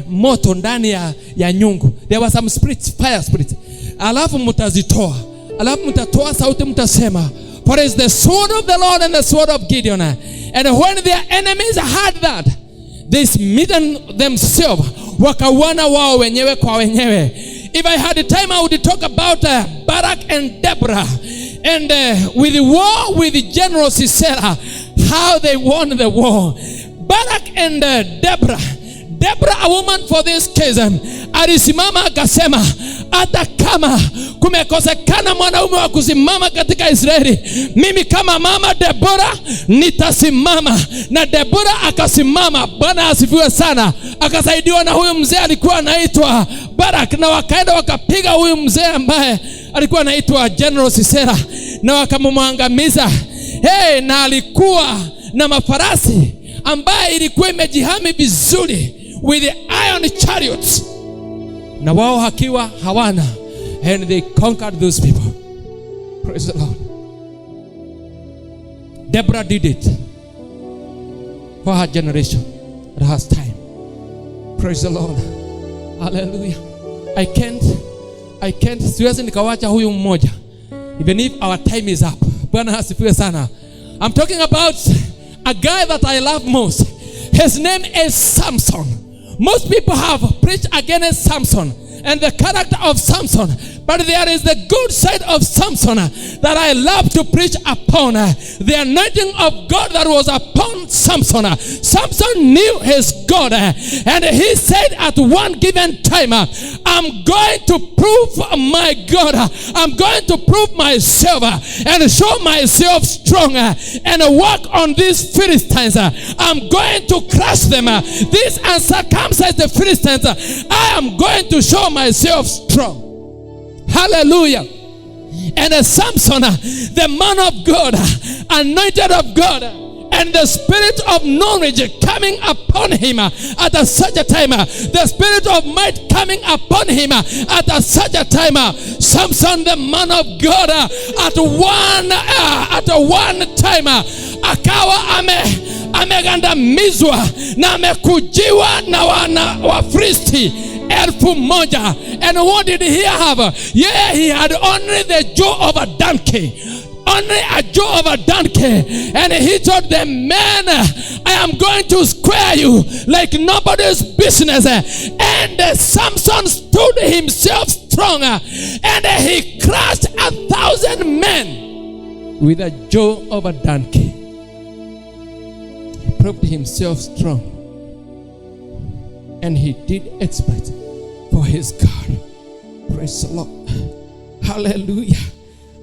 Speaker 5: moto ndani ya nyungu. There was some spirits, fire spirits. Alafu mtazitoa. Alafu mtatoa sauti mtasema, for it is the sword of the Lord and the sword of Gideon. And when their enemies heard that, they smitten themselves. Wakawana wao wenyewe kwa wenyewe. If I had the time, I would talk about Barak and Deborah. And with the war with the general Sisera, how they won the war. Barak and Deborah, a woman for this case, alisimama akasema, hata kama kumekosekana mwanaume wa kusimama katika Israeli, mimi kama mama Deborah nitasimama. Na Deborah akasimama. Bwana asifiwe sana. Akasaidiwa na huyu mzee alikuwa anaitwa Barak, na wakaenda wakapiga huyu mzee ambaye alikuwa anaitwa General Sisera na wakamwangamiza. Na alikuwa na mafarasi ambaye ilikuwa imejihami vizuri with the iron chariots, na wao hakiwa hawana, and they conquered those people. Praise the Lord. Deborah did it for her generation at her time. Praise the Lord. Hallelujah. I can't siwezi nikawacha huyu mmoja even if our time is up. Bwana asifiwe sana. I'm talking about a guy that I love most. His name is Samson. Most people have preached against Samson and the character of Samson, but there is the good side of Samson that I love to preach upon. The anointing of God that was upon Samson. Samson knew his God, and he said at one given time, I'm going to prove my God. I'm going to prove myself and show myself strong and work on these Philistines. I'm going to crush them. These uncircumcised Philistines, I am going to show myself strong. Hallelujah. And Samson, the man of God, anointed of God, and the spirit of knowledge coming upon him at such a time, the spirit of might coming upon him at such a time. Samson, the man of God, at one time akawa amegandamizwa na amekujiwa na Wafilisti 1,000. And what did he have? Yeah, he had only the jaw of a donkey. Only a jaw of a donkey. And he told the men, I am going to square you like nobody's business. And Samson stood himself strong, and he crushed 1,000 men with a jaw of a donkey. He proved himself strong, and he did exploit for his God. Praise the Lord. Hallelujah.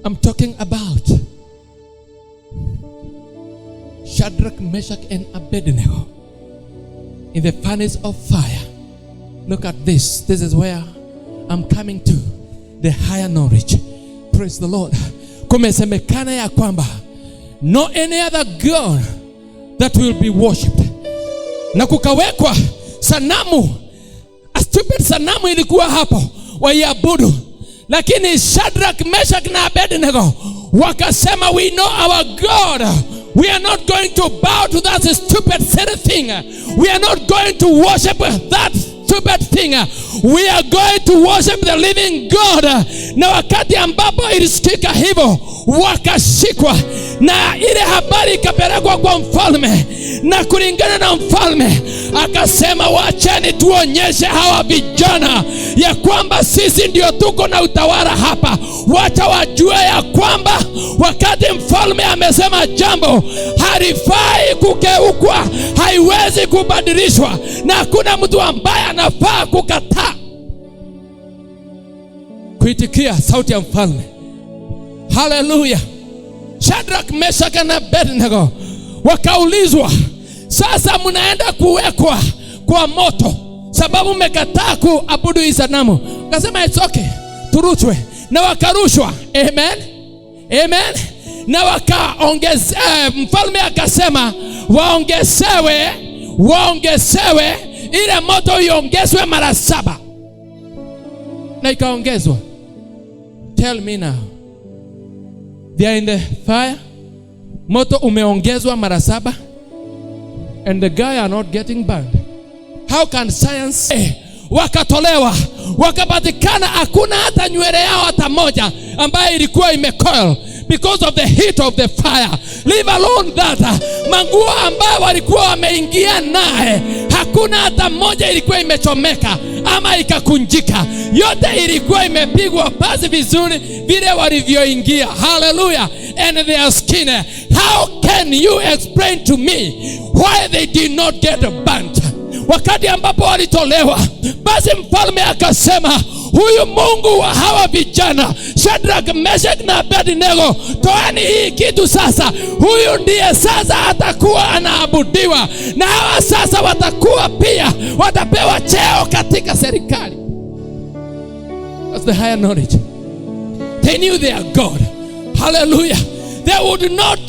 Speaker 5: I'm talking about Shadrach, Meshach, and Abednego in the furnace of fire. Look at this. This is where I'm coming to the higher knowledge. Praise the Lord. Kumesemekana ya kwamba no any other God that will be worshipped. Na kukawekwa sanamu, a stupid sanamu ilikuwa hapo waiabudu. Lakini Shadrach, Meshach na Abednego wakasema, we know our God. We are not going to bow to that stupid silly thing. We are not going to worship that stupid thing. We are going to worship the living God. Na wakati ambapo ilisikika hivyo, wakashikwa na ile habari ikapelekwa kwa mfalme, na kulingana na mfalme akasema, wacheni tuonyeshe hawa vijana ya kwamba sisi ndio tuko na utawala hapa. Wacha wajue ya kwamba wakati mfalme amesema jambo halifai kukeukwa, haiwezi kubadilishwa, na hakuna mtu ambaye anafaa kukataa kuitikia sauti ya mfalme. Hallelujah. Shadrach, Meshach na Abednego wakaulizwa, sasa mnaenda kuwekwa kwa moto sababu mmekataa kuabudu hii sanamu. Akasema it's okay, turushwe. Na wakarushwa. Amen. Amen. Na wakaongeze, mfalme akasema waongezewe ile moto iongezwe mara 7. Na ikaongezwa. Tell me now, They are in the fire. Moto umeongezwa mara 7. And the guy are not getting burned. How can science wakatolewa, wakapatikana hakuna hata nywele yao hata moja ambayo ilikuwa imecoil because of the heat of the fire. Leave alone that manguo ambayo walikuwa wameingia naye, hakuna hata moja ilikuwa imechomeka ama ikakunjika. Yote ilikuwa imepigwa pasi vizuri vile walivyoingia. Hallelujah. And their skin, how can you explain to me why they did not get burnt? Wakati ambapo walitolewa, basi mfalme akasema, huyu Mungu wa hawa vijana Shadrach, Meshach na Abednego, toani hii kitu sasa. Huyu ndiye sasa atakuwa anaabudiwa, na hawa sasa watakuwa pia watapewa cheo katika serikali. That's the higher knowledge. They knew their God. Hallelujah. They would not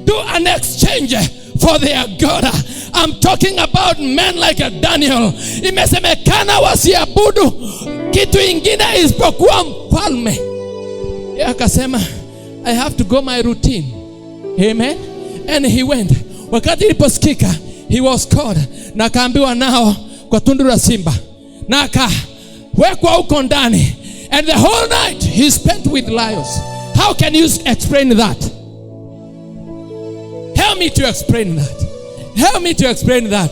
Speaker 5: do an exchange for their God. I'm talking about men like Daniel. Imesemekana wasiabudu kitu ingine isipokuwa mfalme. Yeye akasema, I have to go my routine. Amen. And he went. Wakati iliposikika, he was called. Na akaambiwa nao kwa tundu la simba. Na akawekwa huko ndani. And the whole night he spent with lions. How can you explain that? Help me to explain that. Help me to explain that.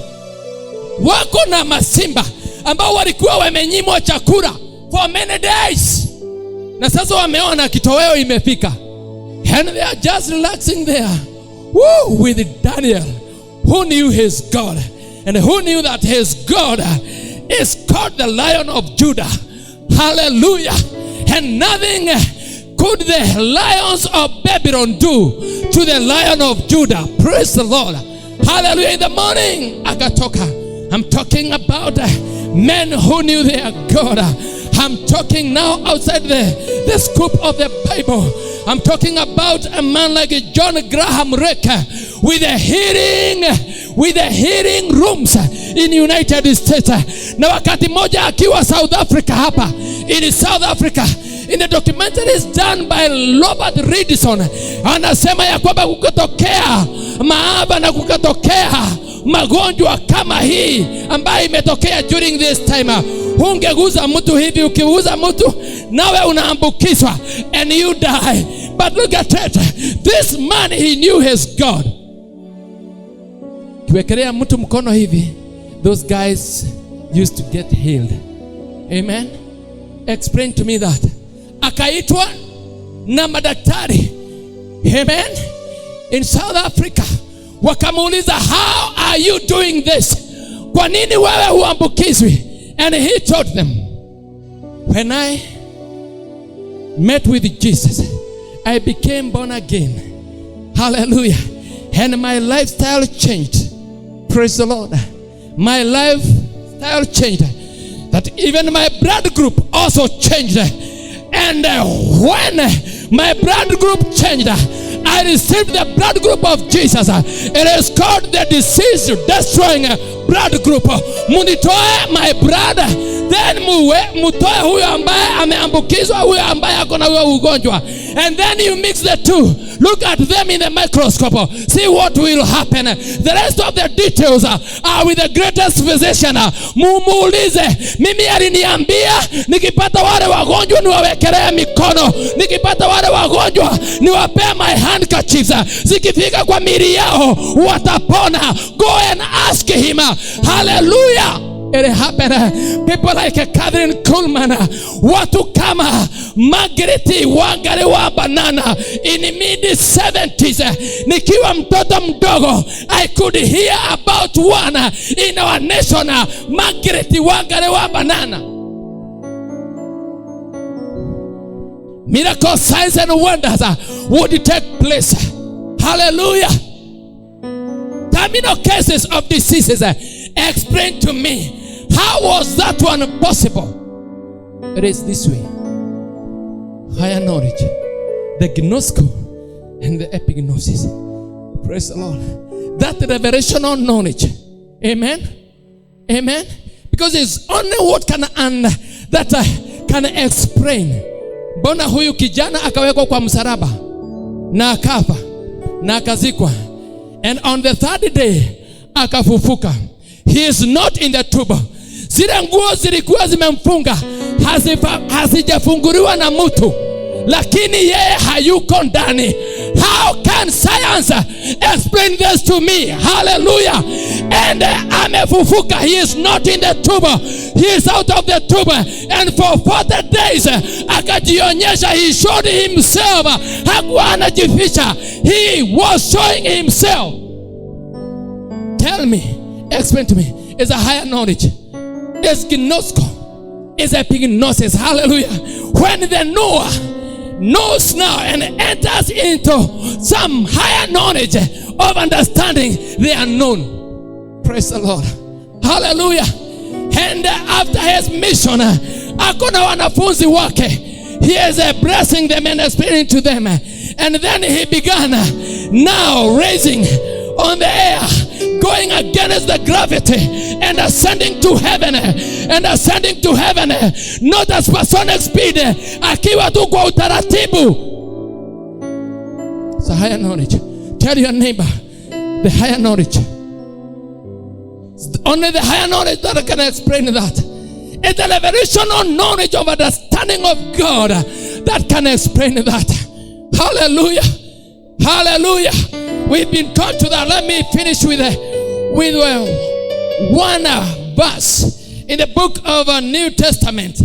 Speaker 5: Wako na masimba ambao walikuwa wamenyimwa chakula for many days. Na sasa wameona kitoweo imefika. And they are just relaxing there. Woo, with Daniel, who knew his God. And who knew that his God is called the Lion of Judah. Hallelujah. And nothing could the lions of Babylon do to the Lion of Judah. Praise the Lord. Hallelujah. In the morning, akatoka. I'm talking about men who knew their God. I'm talking now outside the scope of the Bible. I'm talking about a man like John Graham Ricker with the hearing rooms in United States. Na wakati moja akiwa South Africa hapa. In South Africa. In the documentary is done by Robert Redison. Anasema ya kwamba kukatokea maafa na kukatokea magonjwa kama hii ambayo imetokea during this time. Ungeguza mtu hivi, ukiguza mtu nawe unaambukizwa and you die. But look at it. This man, he knew his God. Kiwekelea mtu mkono hivi, those guys used to get healed. Amen. Explain to me that. Akaitwa na madaktari. Amen. In South Africa. Wakamuuliza, how are you doing this? Kwa nini wewe huambukizwi? And he told them, when I met with Jesus, I became born again. Hallelujah. And my lifestyle changed. Praise the Lord. My lifestyle changed. That even my blood group also changed. And when my blood group changed, I received the blood group of Jesus. It is called the disease destroying blood group. Munitoe my blood, then mutoe huyo ambaye ameambukizwa, huyo ambaye ako na huyo ugonjwa. And then you mix the two. Look at them in the microscope. See what will happen. The rest of the details are with the greatest physician. Mumuulize, mimi aliniambia nikipata wale wagonjwa niwawekelee mikono, nikipata wale wagonjwa niwapee my handkerchiefs, zikifika kwa miili yao watapona. Go and ask him. Hallelujah. It happened. People like Catherine Kuhlman, watu kama Margaret Wangari wa Banana in mid-70s. Nikiwa mtoto mdogo, I could hear about one in our nation, Margaret Wangari wa Banana. Miracles, signs and wonders would take place. Hallelujah. Terminal cases of diseases. Explain to me, how was that one possible? It is this way. Higher knowledge, the gnosko and the epignosis. Praise the Lord. That revelational knowledge. Amen. Amen. Because it's only what can explain. Mbona huyu kijana akawekwa kwa msalaba? na akafa na akazikwa, and on the third day akafufuka. He is not in the tomb. Zile nguo zilikuwa zimemfunga hazijafunguliwa na mtu, lakini yeye hayuko ndani. How can science explain this to me? Hallelujah. And amefufuka. He is not in the tomb. He is out of the tomb. And for 40 days akajionyesha. He showed himself. Hakuwa anajificha. He was showing himself. Tell me, explain to me. It's a higher knowledge. It's gnosko. It's epignosis. Hallelujah. When the Noah knows now and enters into some higher knowledge of understanding the unknown. Praise the Lord. Hallelujah. And after his mission, akona wanafunzi wake. He is blessing them and speaking to them. And then he began now raising on the air, going against the gravity and ascending to heaven, not as supersonic speed, akiwa tu kwa utaratibu. It's a higher knowledge. Tell your neighbor, the higher knowledge. It's only the higher knowledge that can explain that. It's the revelational knowledge of understanding of God that can explain that. Hallelujah. Hallelujah. We've been taught to that. Let me finish with one verse in the book of New Testament.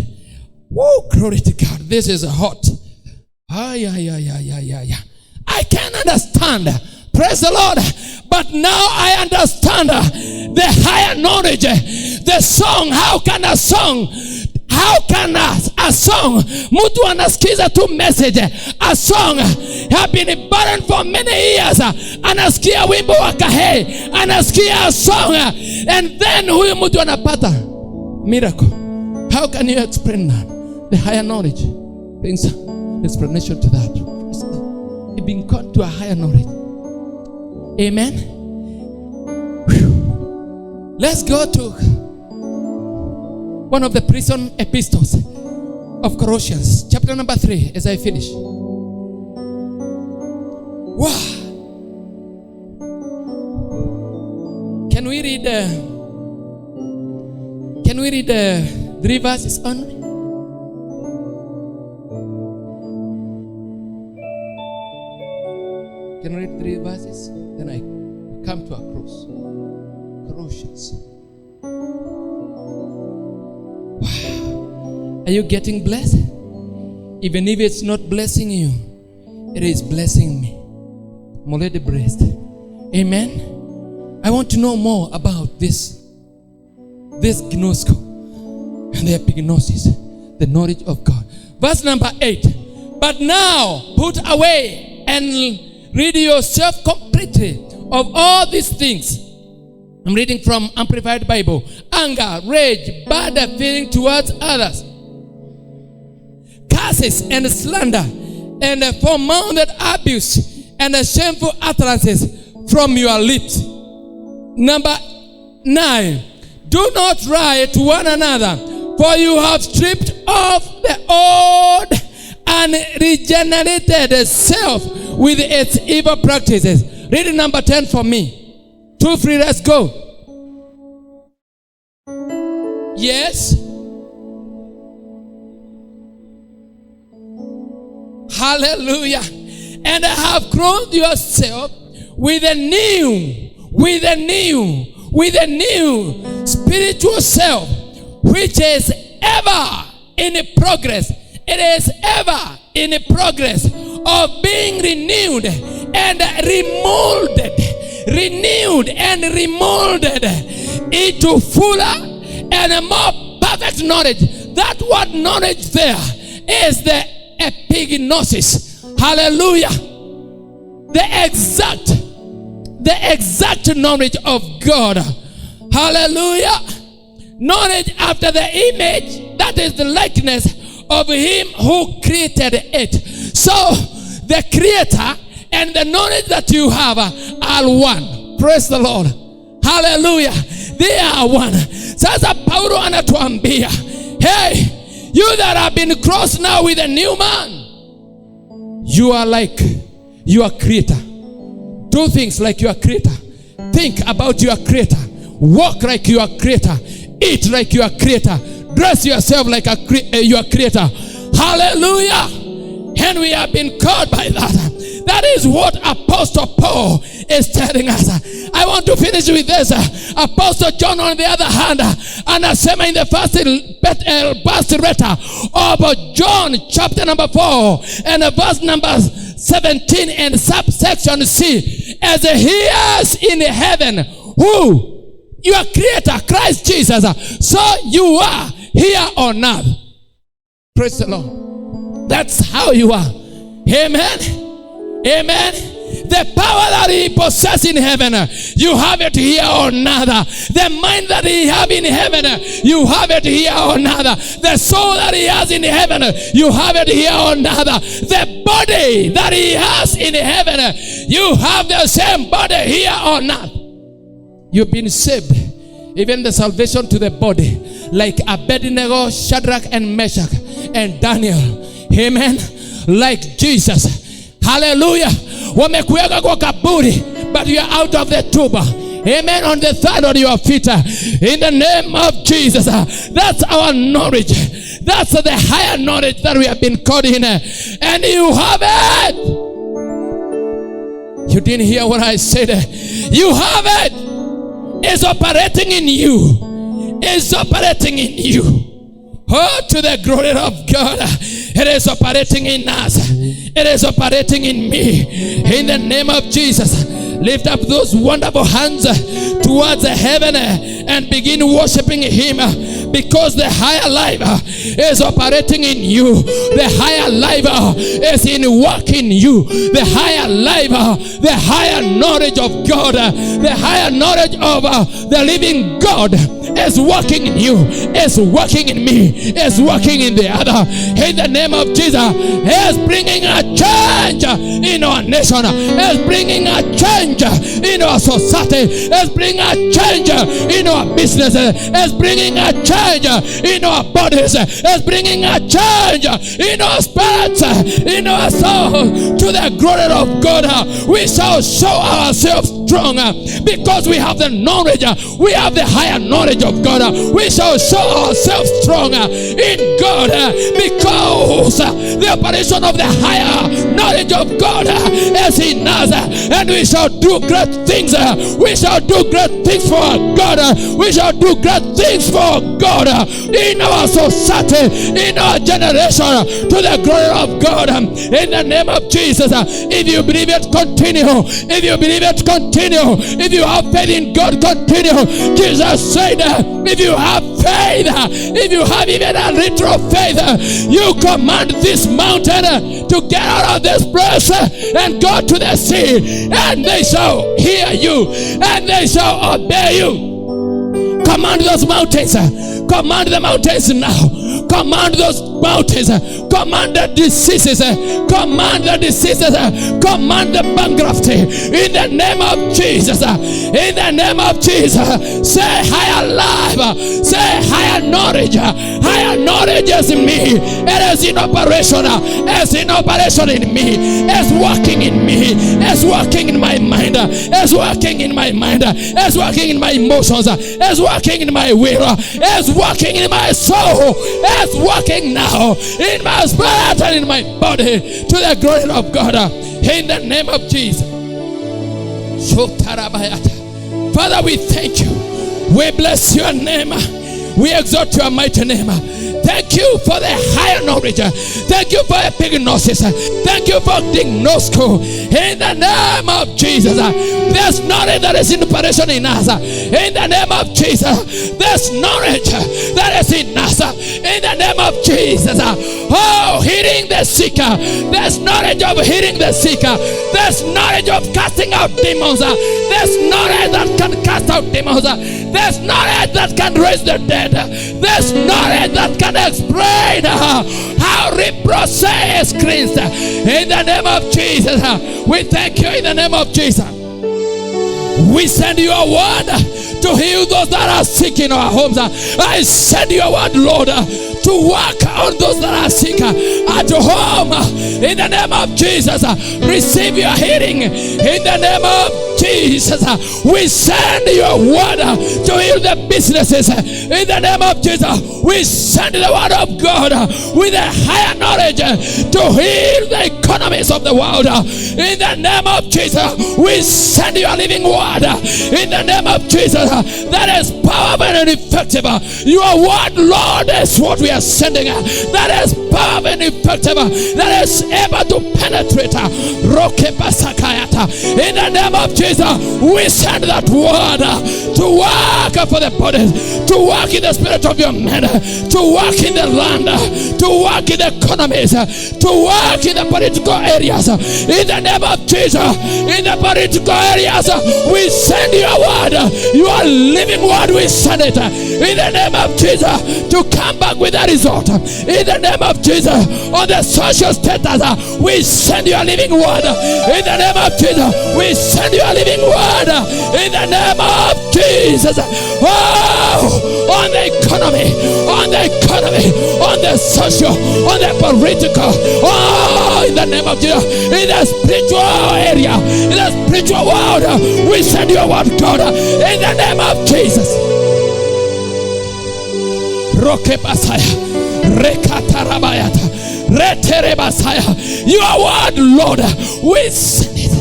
Speaker 5: Woo, glory to God. This is hot. I can't understand. Praise the Lord. But now I understand the higher knowledge. The song. How can a song, mtu anasikiza tu message, a song have been barren for many years, anasikia wimbo wa kahe, anasikia a song, and then huyu mtu anapata miracle. How can you explain that? The higher knowledge brings explanation to that. You've been called to a higher knowledge. Amen. Whew. Let's go to one of the prison epistles of Colossians, chapter number 3, as I finish. Wow. Can we read 3 verses only? Can we read 3 verses? Then I come to a close. Colossians. Wow. Are you getting blessed? Even if it's not blessing you, it is blessing me. I'm already blessed. Amen. I want to know more about this gnosko and the epignosis, the knowledge of God. Verse number 8. But now put away and rid yourself completely of all these things. I'm reading from Amplified Bible. Anger, rage, bad feeling towards others, curses and slander, and foul-mouthed abuse and shameful utterances from your lips. Number 9. Do not lie to one another, for you have stripped off the old and regenerated self with its evil practices. Read number 10 for me. 2, 3, let's go. Yes. Hallelujah. And have clothed yourself with a new spiritual self, which is ever in progress. It is ever in progress of being renewed and remolded into fuller and more perfect knowledge. That word knowledge there is the epignosis. Hallelujah. The exact knowledge of God. Hallelujah. Knowledge after the image, that is the likeness of him who created it. So the creator and the knowledge that you have are one. Praise the Lord. Hallelujah. They are one. Sasa Paulo anatuambia, hey, you that have been crossed now with a new man, you are like your creator. Do things like your creator. Think about your creator. Walk like your creator. Eat like your creator. Dress yourself like your creator. Hallelujah. And we have been called by that. That is what Apostle Paul is telling us. I want to finish with this. Apostle John, on the other hand, anasema in the first letter of John, chapter number 4, and verse number 17 and subsection C, as he is in heaven, who? Your creator, Christ Jesus. So you are here on earth. Praise the Lord. That's how you are. Amen. Amen. The power that he possesses in heaven, you have it here on earth. The mind that he have in heaven, you have it here on earth. The soul that he has in heaven, you have it here on earth. The body that he has in heaven, you have the same body here on earth. You've been saved. Even the salvation to the body, like Abednego, Shadrach and Meshach and Daniel. Amen. Like Jesus. Hallelujah. Wamekuweka kwa kaburi, but you are out of the tomb. Amen. On the third on your feet. In the name of Jesus. That's our knowledge. That's the higher knowledge that we have been called in. And you have it. You didn't hear what I said. You have it. It's operating in you. It's operating in you. Oh, to the glory of God. It is operating in us. It is operating in me. In the name of Jesus, lift up those wonderful hands towards heaven and begin worshiping him, because the higher life is operating in you. The higher life is in work in you. The higher life, the higher knowledge of God, the higher knowledge of the living God is working in you, is working in me, is working in the other. In the name of Jesus, is bringing a change in our nation, is bringing a change in our society, is bringing a change in our businesses, is bringing a change in our bodies, is bringing a change in our spirits, in our soul. To the glory of God, we shall show ourselves strong because we have the knowledge, we have the higher knowledge of God. We shall show ourselves strong in God because the operation of the higher knowledge of God is in us, and we shall do great things. We shall do great things for God. We shall do great things for God in our society, in our generation, to the glory of God. In the name of Jesus, if you believe it, continue. If you believe it, continue. If you have faith in God, continue. Jesus said, if you have faith, if you have even a little faith, you command this mountain to get out of this place and go to the sea, and they shall hear you and they shall obey you. Command those mountains. Command the mountains now. Command those mountains. Command the diseases. Command the diseases. Command the bankruptcy. In the name of Jesus. In the name of Jesus. Say higher life. Say higher knowledge. Higher knowledge is in me. It is in operation. It's in operation in me. It's working in me. It's working in my mind. It's working in my mind. It's working in my emotions. It's working in my will. It's working in my soul. It's working now in my spirit and in my body, to the glory of God. In the name of Jesus. Father, we thank you. We bless your name. We exalt your mighty name. Thank you for the higher knowledge. Thank you for epignosis. Thank you for dignosco. In the name of Jesus, there's knowledge that is in operation in us. In the name of Jesus, there's knowledge that is in us. In the name of Jesus, oh, healing the sick. There's knowledge of healing the sick. There's knowledge of casting out demons. There's knowledge that can cast out demons. There's knowledge that can raise the dead. There's knowledge that can explain how reproach is cleansed. In the name of Jesus, we thank you. In the name of Jesus, we send your word to heal those that are sick in our homes. I send your word, Lord, to work on those that are sick at home. In the name of Jesus, receive your healing. In the name of Jesus, we send your word to heal the businesses. In the name of Jesus, we send the word of God with a higher knowledge to heal the economies of the world. In the name of Jesus, we send your living word. In the name of Jesus, that is powerful and effective. Your word, Lord, is what we are sending. That is powerful and effective. That is able to penetrate. In the name of Jesus, we send that word to work for the body, to work in the spirit of your men, to work in the land, to work in the economies, to work in the political areas. In the name of Jesus, in the political areas, we send your word, your living word, we send it. In the name of Jesus, to come back with a result. In the name of Jesus, on the social status, we send your living word. In the name of Jesus, we send your living word. In the name of Jesus. Oh, on the economy, on the social, on the political. Oh, in the name of Jesus, in the spiritual area, in the spiritual world, we send your word, God. In the name of Jesus. Your word, Lord, we send it.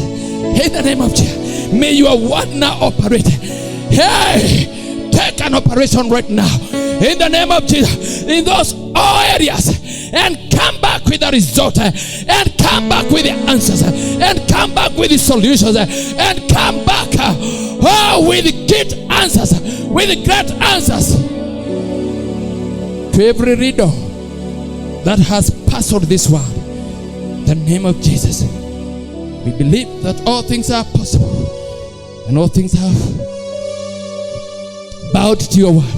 Speaker 5: In the name of Jesus, may your word now operate. Hey, take an operation right now. In the name of Jesus, in those all areas, and come back with the result, and come back with the answers, and come back with the solutions, and come back with great answers, with great answers to every riddle that has puzzled this world. In the name of Jesus, we believe that all things are possible, and all things have bowed to your word.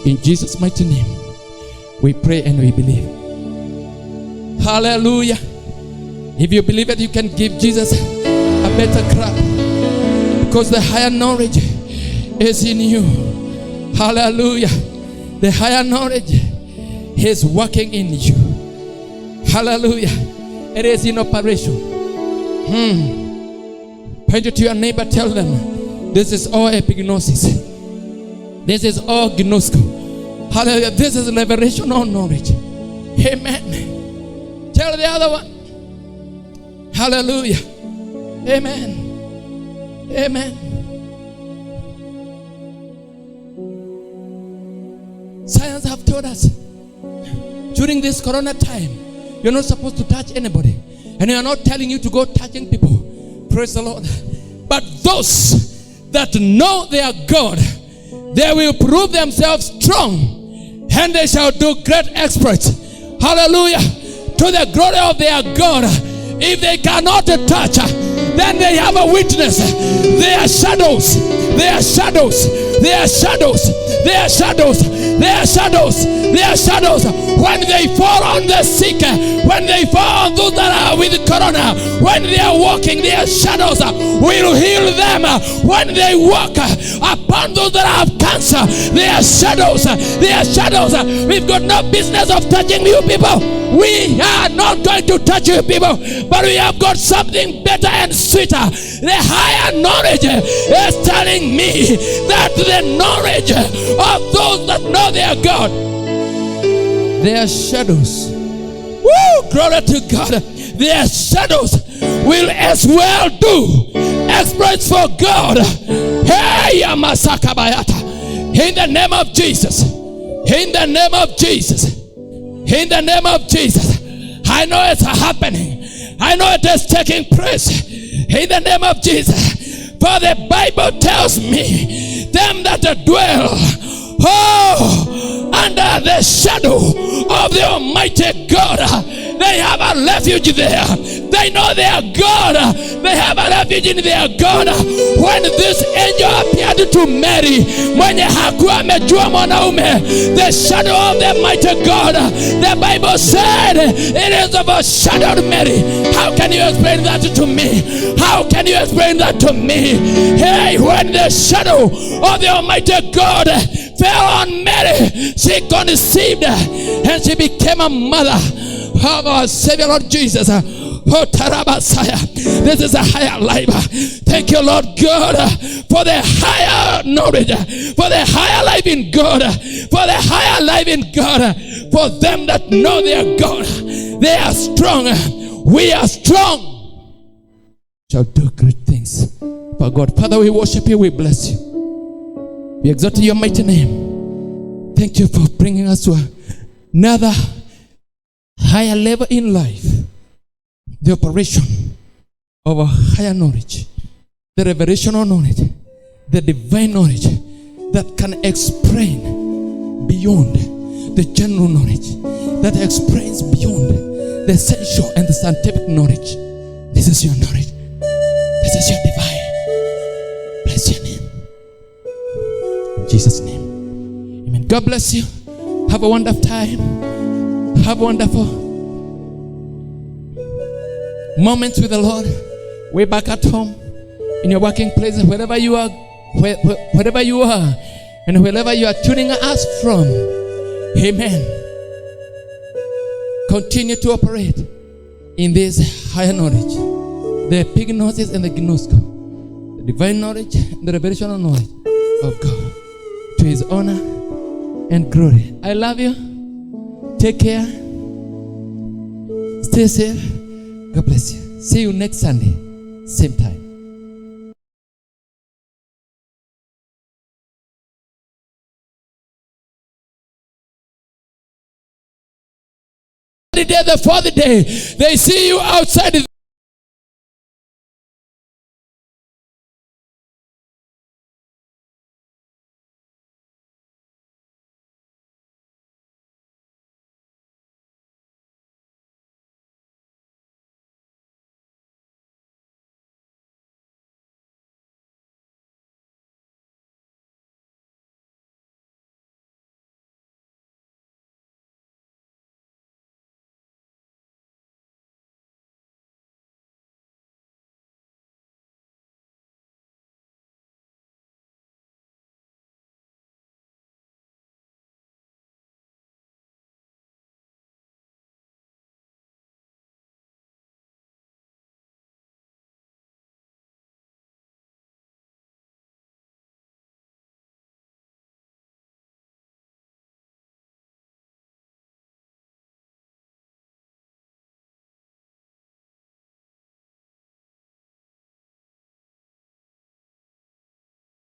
Speaker 5: In Jesus' mighty name, we pray and we believe. Hallelujah. If you believe it, you can give Jesus a better clap, because the higher knowledge is in you. Hallelujah. The higher knowledge is working in you. Hallelujah. It is in operation. Point it to your neighbor, tell them, this is all epignosis. This is all gnosko. Hallelujah. This is revelational knowledge. Amen. Tell the other one. Hallelujah. Amen. Amen. Science have told us during this corona time, you're not supposed to touch anybody. And you're not telling you to go touching people. Praise the Lord. But those that know their God, they will prove themselves strong, and they shall do great exploits. Hallelujah. To the glory of their God. If they cannot touch, then they have a witness. They are shadows. They are shadows. They are shadows. They are shadows. They are shadows. They are shadows. When they fall on the sick, when they fall on those that are with corona, when they are walking, their shadows will heal them. When they walk upon those that have cancer, they are shadows. They are shadows. We've got no business of touching you people. We are not going to touch you people, but we have got something better and sweeter. The higher knowledge is telling me that the knowledge of those that know their God, their shadows, woo, glory to God, their shadows will as well do exploits for God. Hey, Yamasaka Bayata. In the name of Jesus. In the name of Jesus. In the name of Jesus. I know it's happening. I know it is taking place. In the name of Jesus. For the Bible tells me, them that dwell under the shadow of the Almighty God, they have a refuge there. They know their God. They have a refuge in their God. When this angel appeared to Mary, mwenye hakuwa amejua mwanaume, the shadow of the mighty God, the Bible said it is overshadowed Mary. How can you explain that to me? How can you explain that to me? Hey, when the shadow of the Almighty God fell on Mary. She conceived and she became a mother of our Savior Lord Jesus. Oh, Tarabasaya. This is a higher life. Thank you, Lord God, for the higher knowledge, for the higher life in God, for the higher life in God, for them that know their God. They are strong. We are strong. Shall do great things for God. Father, we worship you. We bless you. We exalt your mighty name. Thank you for bringing us to another higher level in life. The operation of a higher knowledge, the revelational knowledge, the divine knowledge that can explain beyond the general knowledge, that explains beyond the essential and the scientific knowledge. This is your knowledge. This is your divine. Bless your name. In Jesus' name. Amen. God bless you. Have a wonderful time. Have a wonderful moments with the Lord. Way back at home, in your working places, wherever you are, wherever you are, and wherever you are tuning us from. Amen. Continue to operate in this higher knowledge, the epignosis and the gnosko, the divine knowledge and the revelational knowledge of God, to His honor and glory. I love you. Take care. Stay safe. God bless you. See you next Sunday, same time. The 4th day, they see you outside.